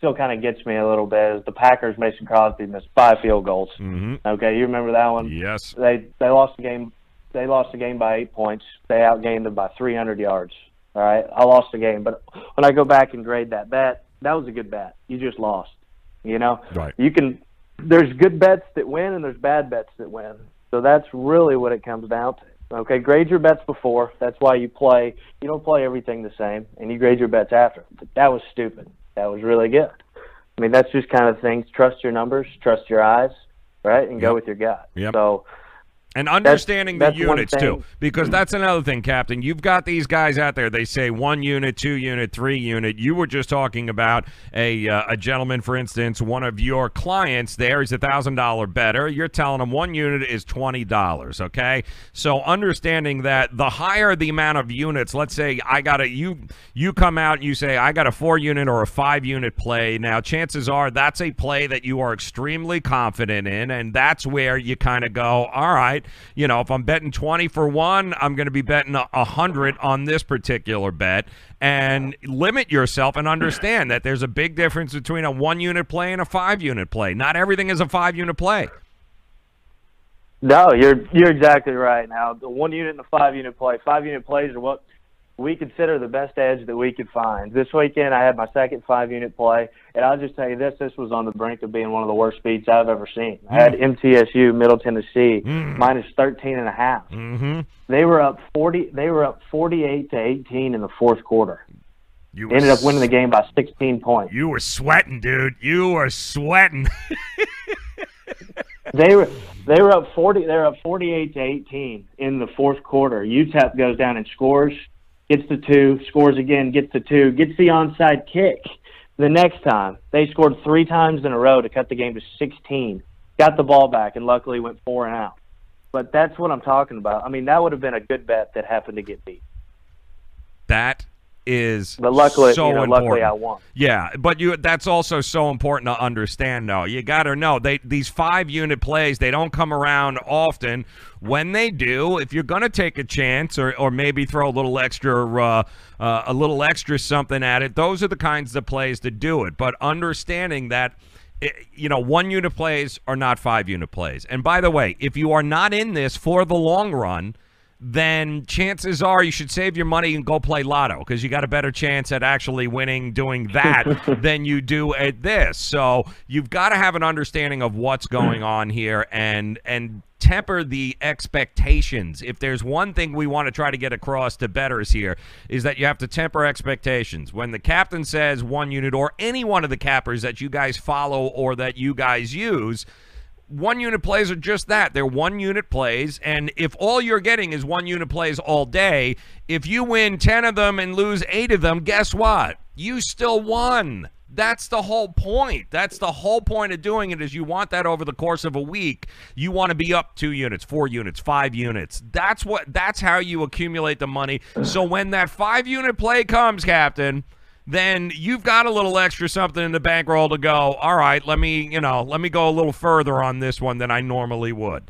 kind of gets me a little bit. Is the Packers, Mason Crosby missed 5 field goals. Mm-hmm. Okay, you remember that one? Yes. They lost the game. They lost the game by 8 points. They outgained them by 300 yards. All right, I lost the game, but when I go back and grade that bet, that was a good bet. You just lost. Right. There's good bets that win and there's bad bets that win. So that's really what it comes down to. Okay, grade your bets before. That's why you play. You don't play everything the same, and you grade your bets after. That was stupid. That was really good. I mean, that's just kind of things. Trust your numbers, trust your eyes, right, and go with your gut. Yep. So. And understanding the units, too, because Mm-hmm. that's another thing, Captain. You've got these guys out there. They say 1 unit, 2 unit, 3 unit. You were just talking about a gentleman, for instance, one of your clients there is $1,000 better. You're telling him 1 unit is $20, okay? So understanding that the higher the amount of units, let's say you come out and you say, I got a 4 unit or a 5 unit play. Now, chances are that's a play that you are extremely confident in, and that's where you kind of go, all right, if I'm betting 20 for one, I'm going to be betting 100 on this particular bet, and limit yourself and understand that there's a big difference between a 1 unit play and a 5 unit play. Not everything is a 5 unit play. No, you're exactly right. Now, the 1 unit and the 5 unit play. 5 unit plays are what we consider the best edge that we could find. This weekend, I had my second 5 unit play, and I'll just tell you this was on the brink of being one of the worst beats I've ever seen. I had MTSU, Middle Tennessee, minus 13.5. Mm-hmm. They were up 48-18 in the fourth quarter. You ended up winning the game by 16 points. You were sweating, dude. You were sweating. They were up 48-18 in the fourth quarter. UTEP goes down and scores, gets the 2, scores again, gets the 2, gets the onside kick. The next time, they scored 3 times in a row to cut the game to 16. Got the ball back and luckily went 4 and out. But that's what I'm talking about. I mean, that would have been a good bet that happened to get beat. That is but luckily, so important. Luckily I won. Yeah, but that's also so important to understand, though. You got to know these 5 unit plays, they don't come around often. When they do, if you're going to take a chance or maybe throw a little extra something at it, those are the kinds of plays to do it. But understanding that 1 unit plays are not 5 unit plays. And by the way, if you are not in this for the long run, then chances are you should save your money and go play lotto, because you got a better chance at actually winning doing that than you do at this. So you've got to have an understanding of what's going on here and temper the expectations. If there's one thing we want to try to get across to bettors here, is that you have to temper expectations. When the captain says 1 unit, or any one of the cappers that you guys follow or that you guys use, 1 unit plays are just that. They're 1 unit plays, and if all you're getting is 1 unit plays all day, if you win 10 of them and lose 8 of them, guess what? You still won. That's the whole point. That's the whole point of doing it, is you want that over the course of a week. You want to be up 2 units, 4 units, 5 units. That's how you accumulate the money. So when that 5 unit play comes, Captain, then you've got a little extra something in the bankroll to go, all right, let me go a little further on this one than I normally would.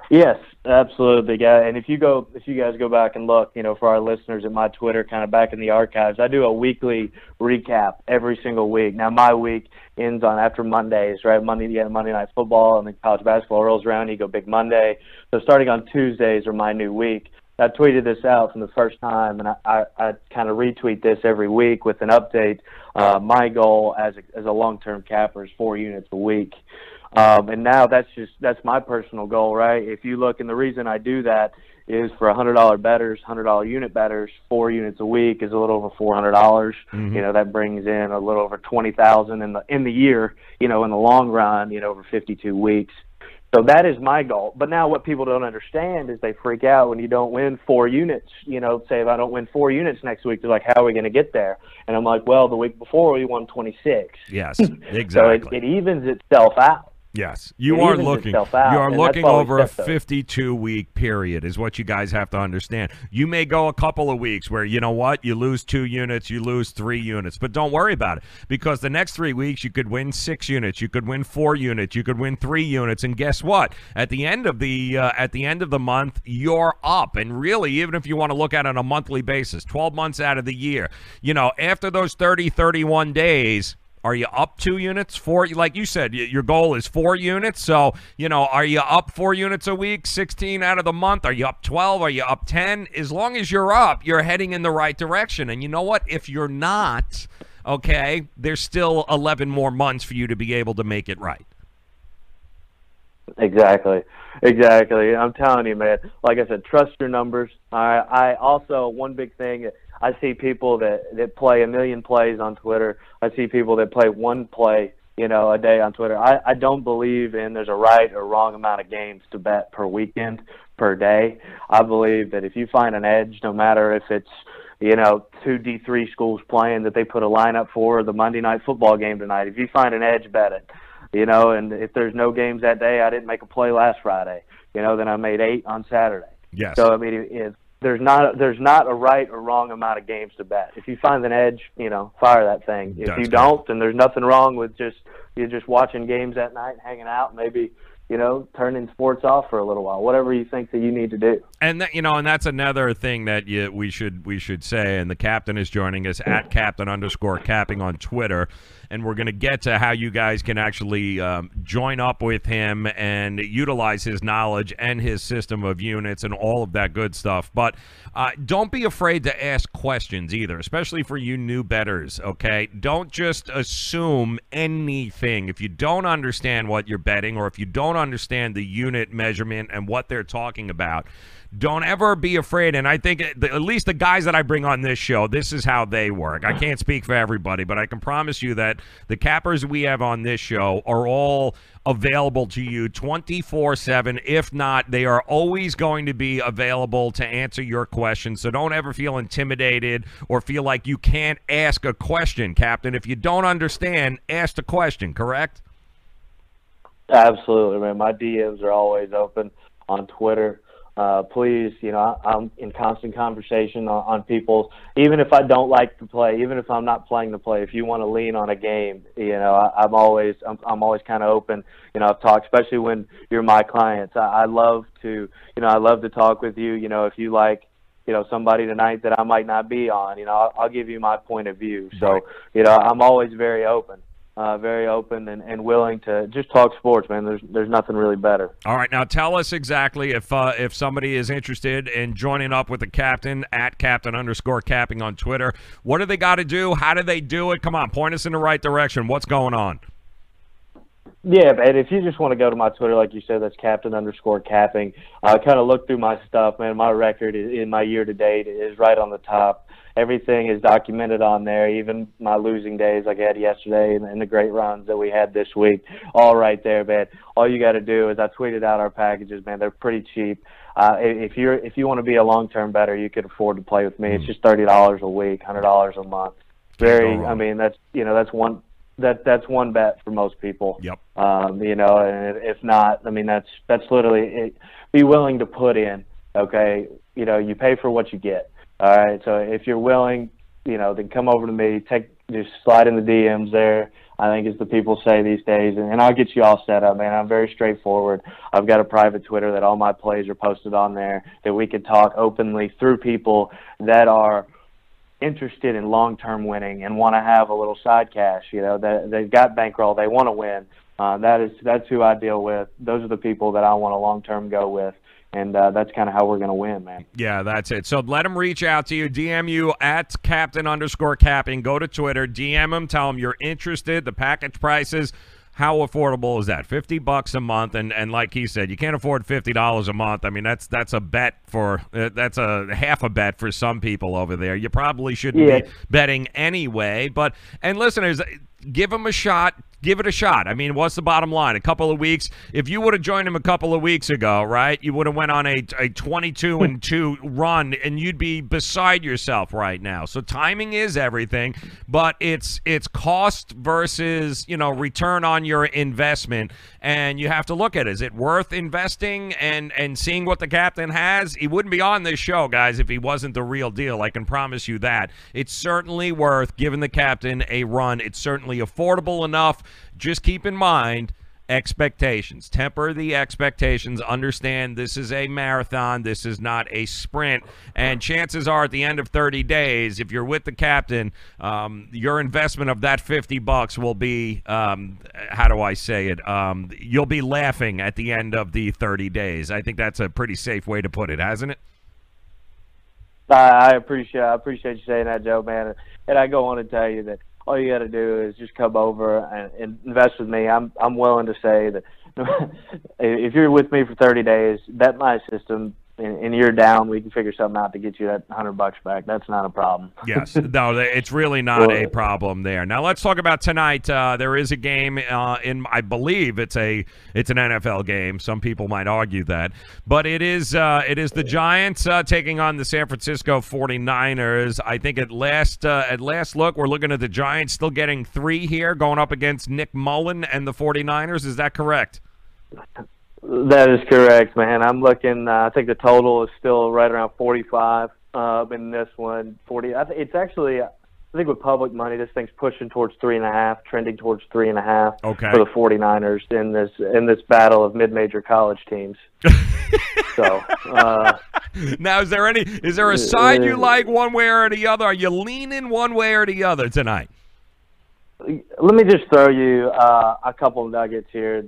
Yes, absolutely, guy. And if you guys go back and look, for our listeners at my Twitter, kind of back in the archives, I do a weekly recap every single week. Now, my week ends on after Mondays, right? Monday Night Football, and then college basketball rolls around. You go Big Monday. So starting on Tuesdays are my new week. I tweeted this out from the first time, and I kind of retweet this every week with an update. My goal as a long-term capper is 4 units a week. And now that's my personal goal, right? If you look, and the reason I do that is for $100 bettors, $100 unit bettors, 4 units a week is a little over $400. Mm-hmm. That brings in a little over $20,000 in the year, in the long run, over 52 weeks. So that is my goal. But now what people don't understand is they freak out when you don't win 4 units. Say if I don't win 4 units next week, they're like, how are we going to get there? And I'm like, well, the week before we won 26. Yes, exactly. So it evens itself out. Yes, you are looking over a 52-week period is what you guys have to understand. You may go a couple of weeks where, you lose 2 units, you lose 3 units, but don't worry about it, because the next 3 weeks you could win 6 units, you could win 4 units, you could win 3 units, and guess what? At the end of the month, you're up. And really, even if you want to look at it on a monthly basis, 12 months out of the year, after those 30, 31 days, are you up 2 units? 4? Like you said, your goal is 4 units. So, are you up 4 units a week, 16 out of the month? Are you up 12? Are you up 10? As long as you're up, you're heading in the right direction. And you know what? If you're not, okay, there's still 11 more months for you to be able to make it right. Exactly. I'm telling you, man, like I said, trust your numbers. I also, one big thing, I see people that play a million plays on Twitter. I see people that play 1 play, a day on Twitter. I don't believe there's a right or wrong amount of games to bet per weekend, per day. I believe that if you find an edge, no matter if it's, 2 D3 schools playing that they put a lineup for, the Monday Night Football game tonight, if you find an edge, bet it. And if there's no games that day, I didn't make a play last Friday, then I made 8 on Saturday. Yes. So, I mean, there's not a right or wrong amount of games to bet. If you find an edge, fire that thing. If you don't, then there's nothing wrong with you're just watching games at night, hanging out, maybe turning sports off for a little while, whatever you think that you need to do. And and that's another thing that we should say. And the captain is joining us at @captain_capping on Twitter, and we're going to get to how you guys can actually join up with him and utilize his knowledge and his system of units and all of that good stuff. But don't be afraid to ask questions either, especially for you new bettors. Okay, don't just assume anything. If you don't understand what you're betting, or if you don't understand the unit measurement and what they're talking about, don't ever be afraid. And I think at least the guys that I bring on this show, this is how they work. I can't speak for everybody, but I can promise you that the cappers we have on this show are all available to you 24/7. If not, they are always going to be available to answer your questions. So don't ever feel intimidated or feel like you can't ask a question, Captain. If you don't understand, ask the question, correct? Absolutely, man. My DMs are always open on Twitter. Please, I'm in constant conversation on people. Even if I don't like the play, even if I'm not playing the play, if you want to lean on a game, I'm always kind of open. I've talked, especially when you're my clients. I love to talk with you. If you like, somebody tonight that I might not be on, I'll give you my point of view. So, I'm always very open. And willing to just talk sports, man. There's nothing really better. All right, now tell us exactly if somebody is interested in joining up with the captain at @captain_capping on Twitter. What do they got to do? How do they do it? Come on, point us in the right direction. What's going on? Yeah, man. If you just want to go to my Twitter, like you said, that's @captain_capping. Kind of look through my stuff, man. My record in my year to date is right on the top. Everything is documented on there, even my losing days like I had yesterday and the great runs that we had this week, all right there, man. All you got to do is I tweeted out our packages, man. They're pretty cheap. If you want to be a long-term bettor, you could afford to play with me. It's just $30 a week, $100 a month. That's one bet for most people. Yep. And if not, that's literally it. Be willing to put in. Okay, you pay for what you get. All right, so if you're willing, then come over to me. Just slide in the DMs there. I think as the people say these days, and I'll get you all set up, man. I'm very straightforward. I've got a private Twitter that all my plays are posted on there that we can talk openly through people that are interested in long-term winning and want to have a little side cash. That they've got bankroll, they want to win. That's who I deal with. Those are the people that I want to long-term go with. And that's kind of how we're going to win, man. Yeah, that's it. So let them reach out to you, DM you at @captain_capping. Go to Twitter, DM them, tell them you're interested, the package prices. How affordable is that? $50 a month, and like he said, you can't afford $50 a month. I mean, that's a bet for that's a half a bet for some people over there. You probably shouldn't be betting anyway. And listeners, give them a shot. Give it a shot. I mean, what's the bottom line? A couple of weeks. If you would have joined him a couple of weeks ago, right, you would have went on a 22-2 run, and you'd be beside yourself right now. So timing is everything, but it's cost versus return on your investment, and you have to look at it. Is it worth investing and seeing what the captain has? He wouldn't be on this show, guys, if he wasn't the real deal. I can promise you that. It's certainly worth giving the captain a run. It's certainly affordable enough. Just keep in mind expectations. Temper the expectations. Understand this is a marathon. This is not a sprint. And chances are at the end of 30 days, if you're with the captain, your investment of that $50 will be, how do I say it? You'll be laughing at the end of the 30 days. I think that's a pretty safe way to put it, hasn't it? I appreciate you saying that, Joe, man. And I go on to tell you that all you got to do is just come over and invest with me. I'm willing to say that if you're with me for 30 days, bet my system, and you're down, we can figure something out to get you that $100 back. That's not a problem. Yes. No, it's really not a problem there. Now let's talk about tonight. There is a game I believe it's an NFL game. Some people might argue that, but it is the Giants taking on the San Francisco 49ers. I think at last look, we're looking at the Giants still getting 3 here, going up against Nick Mullen and the 49ers. Is that correct? That is correct, man. I'm looking. I think the total is still right around 45 in this one. 40. It's actually think with public money, this thing's pushing towards 3.5, trending towards 3.5 Okay. for the 49ers in this battle of mid-major college teams. So now, is there a side you like one way or the other? Are you leaning one way or the other tonight? let me just throw you a couple of nuggets here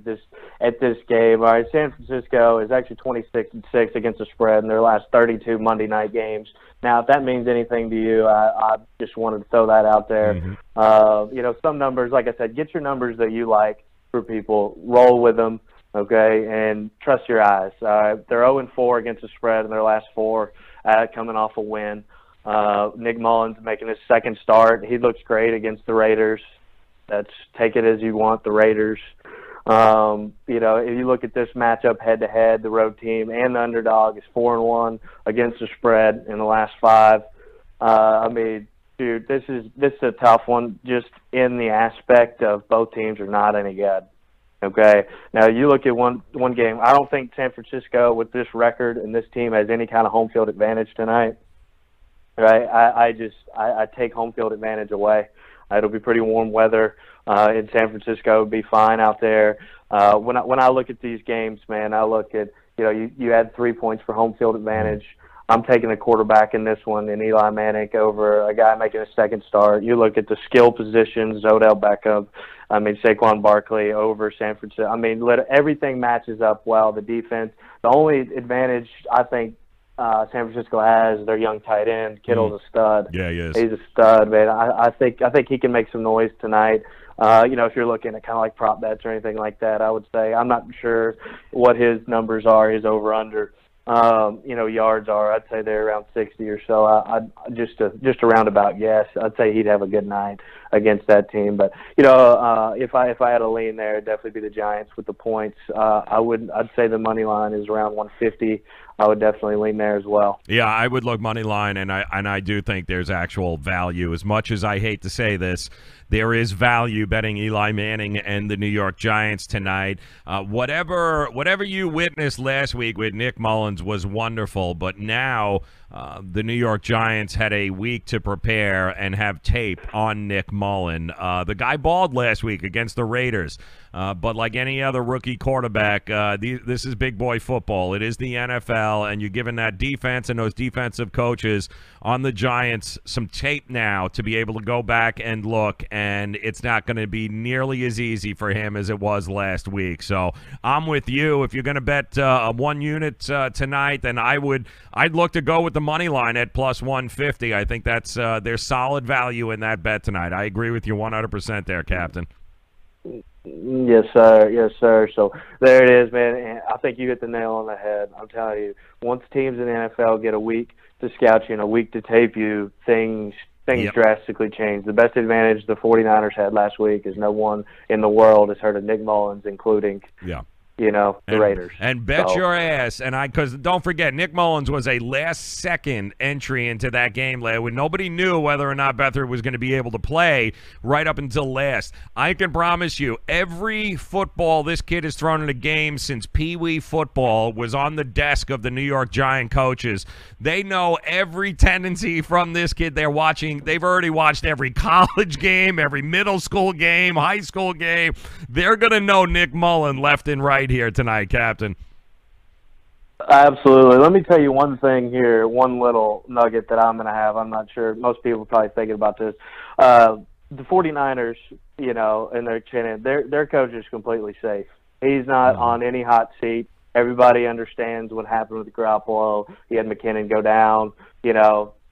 at this game. All right, San Francisco is actually 26-6 against the spread in their last 32 Monday night games. Now, if that means anything to you, I just wanted to throw that out there. Mm-hmm. Some numbers, like I said, get your numbers that you like for people, roll with them, okay, and trust your eyes. They're 0-4 against the spread in their last four, coming off a win. Nick Mullins making his second start. He looks great against the Raiders. Take it as you want, the Raiders. If you look at this matchup head-to-head, the road team and the underdog is 4-1 against the spread in the last five. Dude, this is a tough one just in the aspect of both teams are not any good. Okay, now you look at one game. I don't think San Francisco, with this record and this team, has any kind of home field advantage tonight. Right? I take home field advantage away. It'll be pretty warm weather in San Francisco. It'll be fine out there. When I look at these games, man, I look at you add 3 points for home field advantage. I'm taking a quarterback in this one, and Eli Manning over a guy making a second start. You look at the skill positions, Odell Beckham, Saquon Barkley over San Francisco. Everything matches up well. The defense, the only advantage I think San Francisco has their young tight end. Kittle's a stud. Yeah, he is. He's a stud, man. I think he can make some noise tonight. If you're looking at kind of like prop bets or anything like that, I would say I'm not sure what his numbers are, his over/under. Yards are. I'd say they're around 60 or so. I just a roundabout guess. I'd say he'd have a good night against that team. But if I had a lean there, it'd definitely be the Giants with the points. I'd say the money line is around 150. I would definitely lean there as well. Yeah, I would look money line, and I do think there's actual value. As much as I hate to say this, there is value betting Eli Manning and the New York Giants tonight. Whatever you witnessed last week with Nick Mullins was wonderful, but now the New York Giants had a week to prepare and have tape on Nick Mullen. The guy balled last week against the Raiders, but like any other rookie quarterback, this is big boy football. It is the NFL, and you're giving that defense and those defensive coaches on the Giants some tape now to be able to go back and look, and it's not going to be nearly as easy for him as it was last week. So I'm with you. If you're going to bet a one unit tonight, then I'd look to go with the money line at plus 150. I think there's solid value in that bet tonight. I agree with you 100% there, Captain. Yes, sir. Yes, sir. So there it is, man. And I think you hit the nail on the head. I'm telling you, once teams in the NFL get a week to scout you and a week to tape you, things drastically change. The best advantage the 49ers had last week is no one in the world has heard of Nick Mullins, including the Raiders. And bet your ass, because don't forget, Nick Mullins was a last-second entry into that game when nobody knew whether or not Beathard was going to be able to play right up until last. I can promise you, every football this kid has thrown in a game since Pee Wee football was on the desk of the New York Giant coaches. They know every tendency from this kid they're watching. They've already watched every college game, every middle school game, high school game. They're going to know Nick Mullen left and right here tonight, Captain. Absolutely. Let me tell you one thing here, one little nugget that I'm going to have. I'm not sure. Most people are probably thinking about this. The 49ers, and their coach is completely safe. He's not on any hot seat. Everybody understands what happened with Garoppolo. He had McKinnon go down,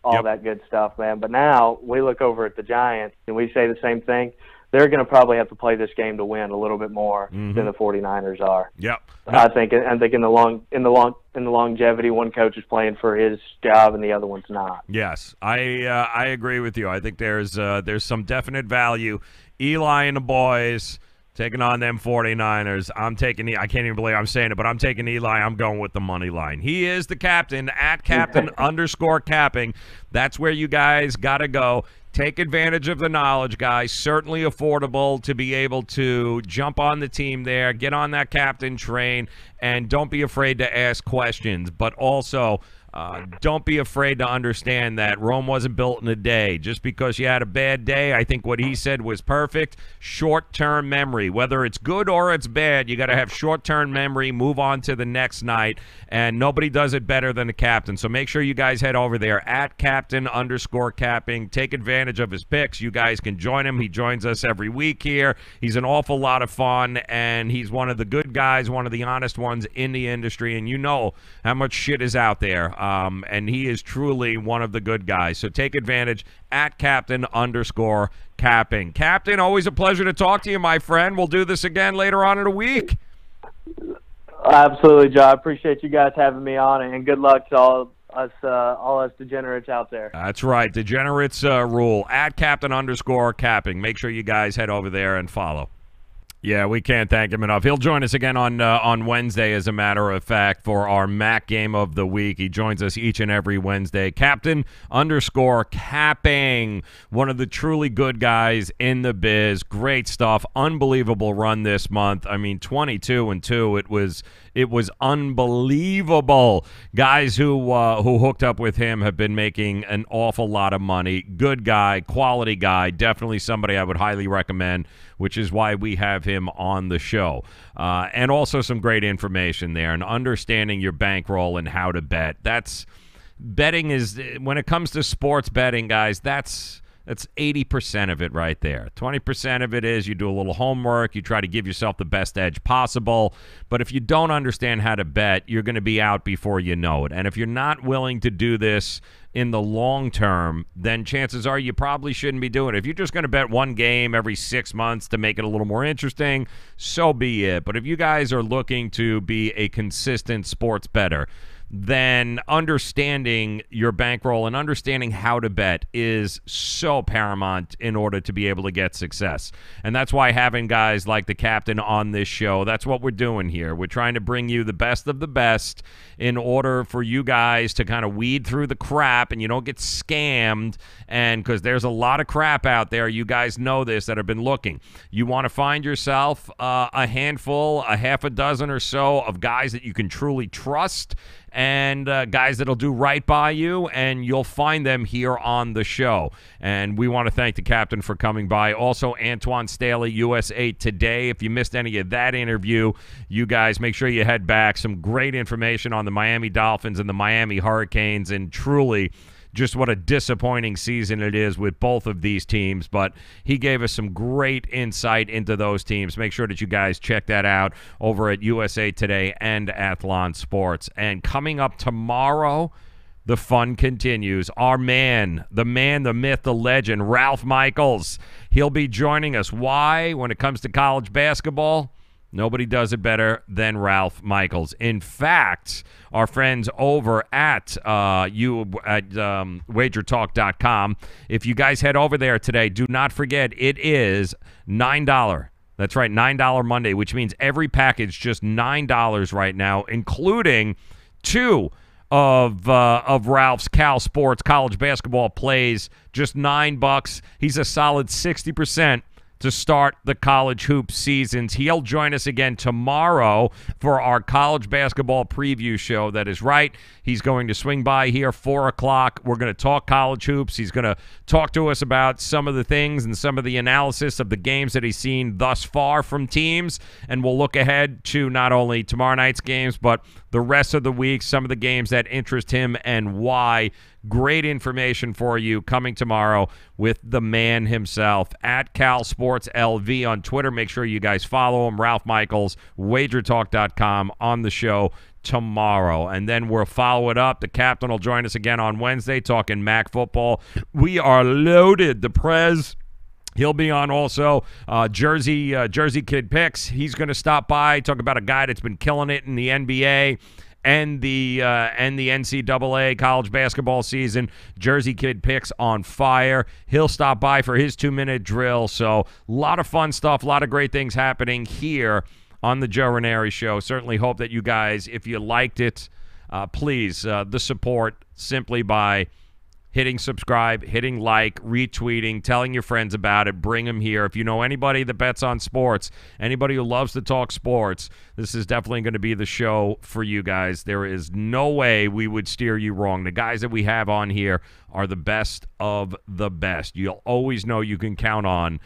all that good stuff, man. But now we look over at the Giants and we say the same thing. They're going to probably have to play this game to win a little bit more than the 49ers are. Yep. I think in the longevity, one coach is playing for his job and the other one's not. Yes, I agree with you. I think there's some definite value. Eli and the boys taking on them 49ers. I can't even believe I'm saying it, but I'm taking Eli. I'm going with the money line. He is the captain at captain_capping. That's where you guys got to go. Take advantage of the knowledge, guys. Certainly affordable to be able to jump on the team there, get on that captain train, and don't be afraid to ask questions. But also, Don't be afraid to understand that Rome wasn't built in a day. Just because you had a bad day, I think what he said was perfect. Short-term memory. Whether it's good or it's bad, you got to have short-term memory, move on to the next night, and nobody does it better than the captain. So make sure you guys head over there at captain_capping. Take advantage of his picks. You guys can join him. He joins us every week here. He's an awful lot of fun, and he's one of the good guys, one of the honest ones in the industry, and you know how much shit is out there. And he is truly one of the good guys. So take advantage at captain_capping. Captain, always a pleasure to talk to you, my friend. We'll do this again later on in the week. Absolutely, Joe. I appreciate you guys having me on, and good luck to all us degenerates out there. That's right. Degenerates rule. At captain_capping. Make sure you guys head over there and follow. Yeah, we can't thank him enough. He'll join us again on Wednesday, as a matter of fact, for our MAC game of the week. He joins us each and every Wednesday. Captain_capping, one of the truly good guys in the biz. Great stuff. Unbelievable run this month. I mean, 22-2. It was unbelievable. Guys who hooked up with him have been making an awful lot of money. Good guy, quality guy, definitely somebody I would highly recommend, which is why we have him on the show. And also some great information there and understanding your bankroll and how to bet. Betting is, when it comes to sports betting, guys, that's 80% of it right there. 20% of it is you do a little homework, you try to give yourself the best edge possible. But if you don't understand how to bet, you're going to be out before you know it. And if you're not willing to do this in the long term, then chances are you probably shouldn't be doing it. If you're just going to bet one game every 6 months to make it a little more interesting, so be it. But if you guys are looking to be a consistent sports bettor, then understanding your bankroll and understanding how to bet is so paramount in order to be able to get success. And that's why having guys like the captain on this show, that's what we're doing here. We're trying to bring you the best of the best in order for you guys to kind of weed through the crap and you don't get scammed. And because there's a lot of crap out there, you guys know this that have been looking. You want to find yourself a handful, a half a dozen or so of guys that you can truly trust and guys that'll do right by you, and you'll find them here on the show. And we want to thank the captain for coming by. Also, Antoine Staley, USA Today. If you missed any of that interview, you guys make sure you head back. Some great information on the Miami Dolphins and the Miami Hurricanes, and truly just what a disappointing season it is with both of these teams. But he gave us some great insight into those teams. Make sure that you guys check that out over at USA Today and Athlon Sports. And coming up tomorrow, the fun continues. Our man, the myth, the legend, Ralph Michaels. He'll be joining us. Why? When it comes to college basketball, nobody does it better than Ralph Michaels. In fact, our friends over at wagertalk.com, if you guys head over there today, do not forget it is $9. That's right, $9 Monday, which means every package just $9 right now, including two of Ralph's Cal Sports college basketball plays, just $9. He's a solid 60% to start the college hoop seasons. He'll join us again tomorrow for our college basketball preview show. That is right. He's going to swing by here 4 o'clock. We're going to talk college hoops. He's going to talk to us about some of the things and some of the analysis of the games that he's seen thus far from teams. And we'll look ahead to not only tomorrow night's games, but the rest of the week, some of the games that interest him and why. Great information for you coming tomorrow with the man himself at Cal Sports LV on Twitter. Make sure you guys follow him, Ralph Michaels, wagertalk.com, on the show tomorrow. And then we'll follow it up. The captain will join us again on Wednesday talking MAC football. We are loaded. The Prez, he'll be on also. Jersey Kid Picks, he's going to stop by, talk about a guy that's been killing it in the NBA and the NCAA college basketball season. Jersey Kid Picks on fire. He'll stop by for his 2-minute drill. So a lot of fun stuff, a lot of great things happening here on the Joe Raineri Show. Certainly hope that you guys, if you liked it, please, the support simply by hitting subscribe, hitting like, retweeting, telling your friends about it. Bring them here. If you know anybody that bets on sports, anybody who loves to talk sports, this is definitely going to be the show for you guys. There is no way we would steer you wrong. The guys that we have on here are the best of the best. You'll always know you can count on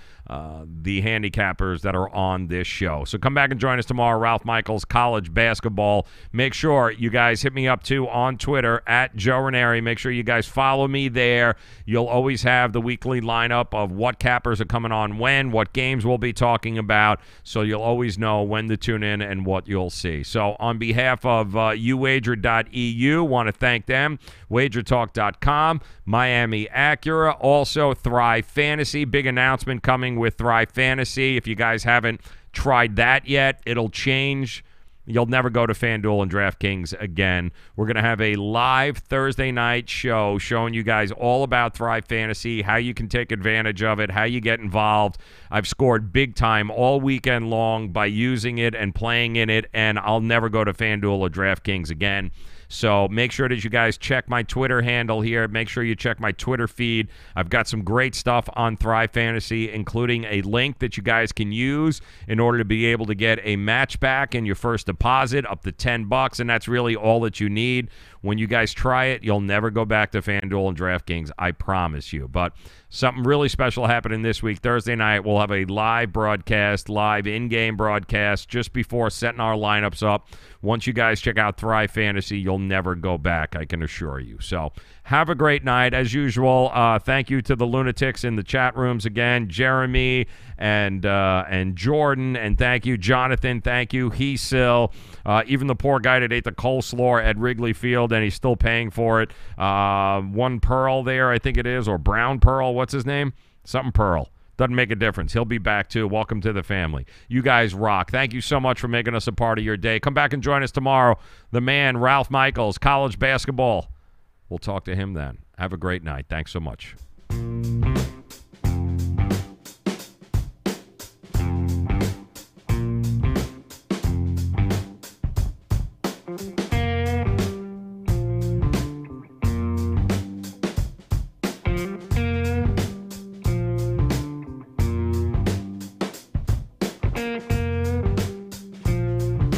the handicappers that are on this show. So come back and join us tomorrow. Ralph Michaels, college basketball. Make sure you guys hit me up too on Twitter at Joe Raineri. Make sure you guys follow me there. You'll always have the weekly lineup of what cappers are coming on when, what games we'll be talking about. So you'll always know when to tune in and what you'll see. So on behalf of uwager.eu, want to thank them. Wagertalk.com, Miami Acura, also Thrive Fantasy. Big announcement coming with Thrive Fantasy. If you guys haven't tried that yet, it'll change. You'll never go to FanDuel and DraftKings again. We're going to have a live Thursday night show showing you guys all about Thrive Fantasy, how you can take advantage of it, how you get involved. I've scored big time all weekend long by using it and playing in it, and I'll never go to FanDuel or DraftKings again. So make sure that you guys check my Twitter handle here. Make sure you check my Twitter feed. I've got some great stuff on Thrive Fantasy, including a link that you guys can use in order to be able to get a match back in your first deposit up to $10, and that's really all that you need. When you guys try it, you'll never go back to FanDuel and DraftKings, I promise you. But something really special happening this week. Thursday night, we'll have a live broadcast, live in-game broadcast just before setting our lineups up. Once you guys check out Thrive Fantasy, you'll never go back, I can assure you. So have a great night. As usual, thank you to the lunatics in the chat rooms again, Jeremy and Jordan, and thank you, Jonathan. Thank you, Hesil. Even the poor guy that ate the coleslaw at Wrigley Field, and he's still paying for it. One Pearl there, I think it is, or Brown Pearl. What's his name? Something Pearl. Doesn't make a difference. He'll be back, too. Welcome to the family. You guys rock. Thank you so much for making us a part of your day. Come back and join us tomorrow. The man, Ralph Michaels, college basketball. We'll talk to him then. Have a great night. Thanks so much.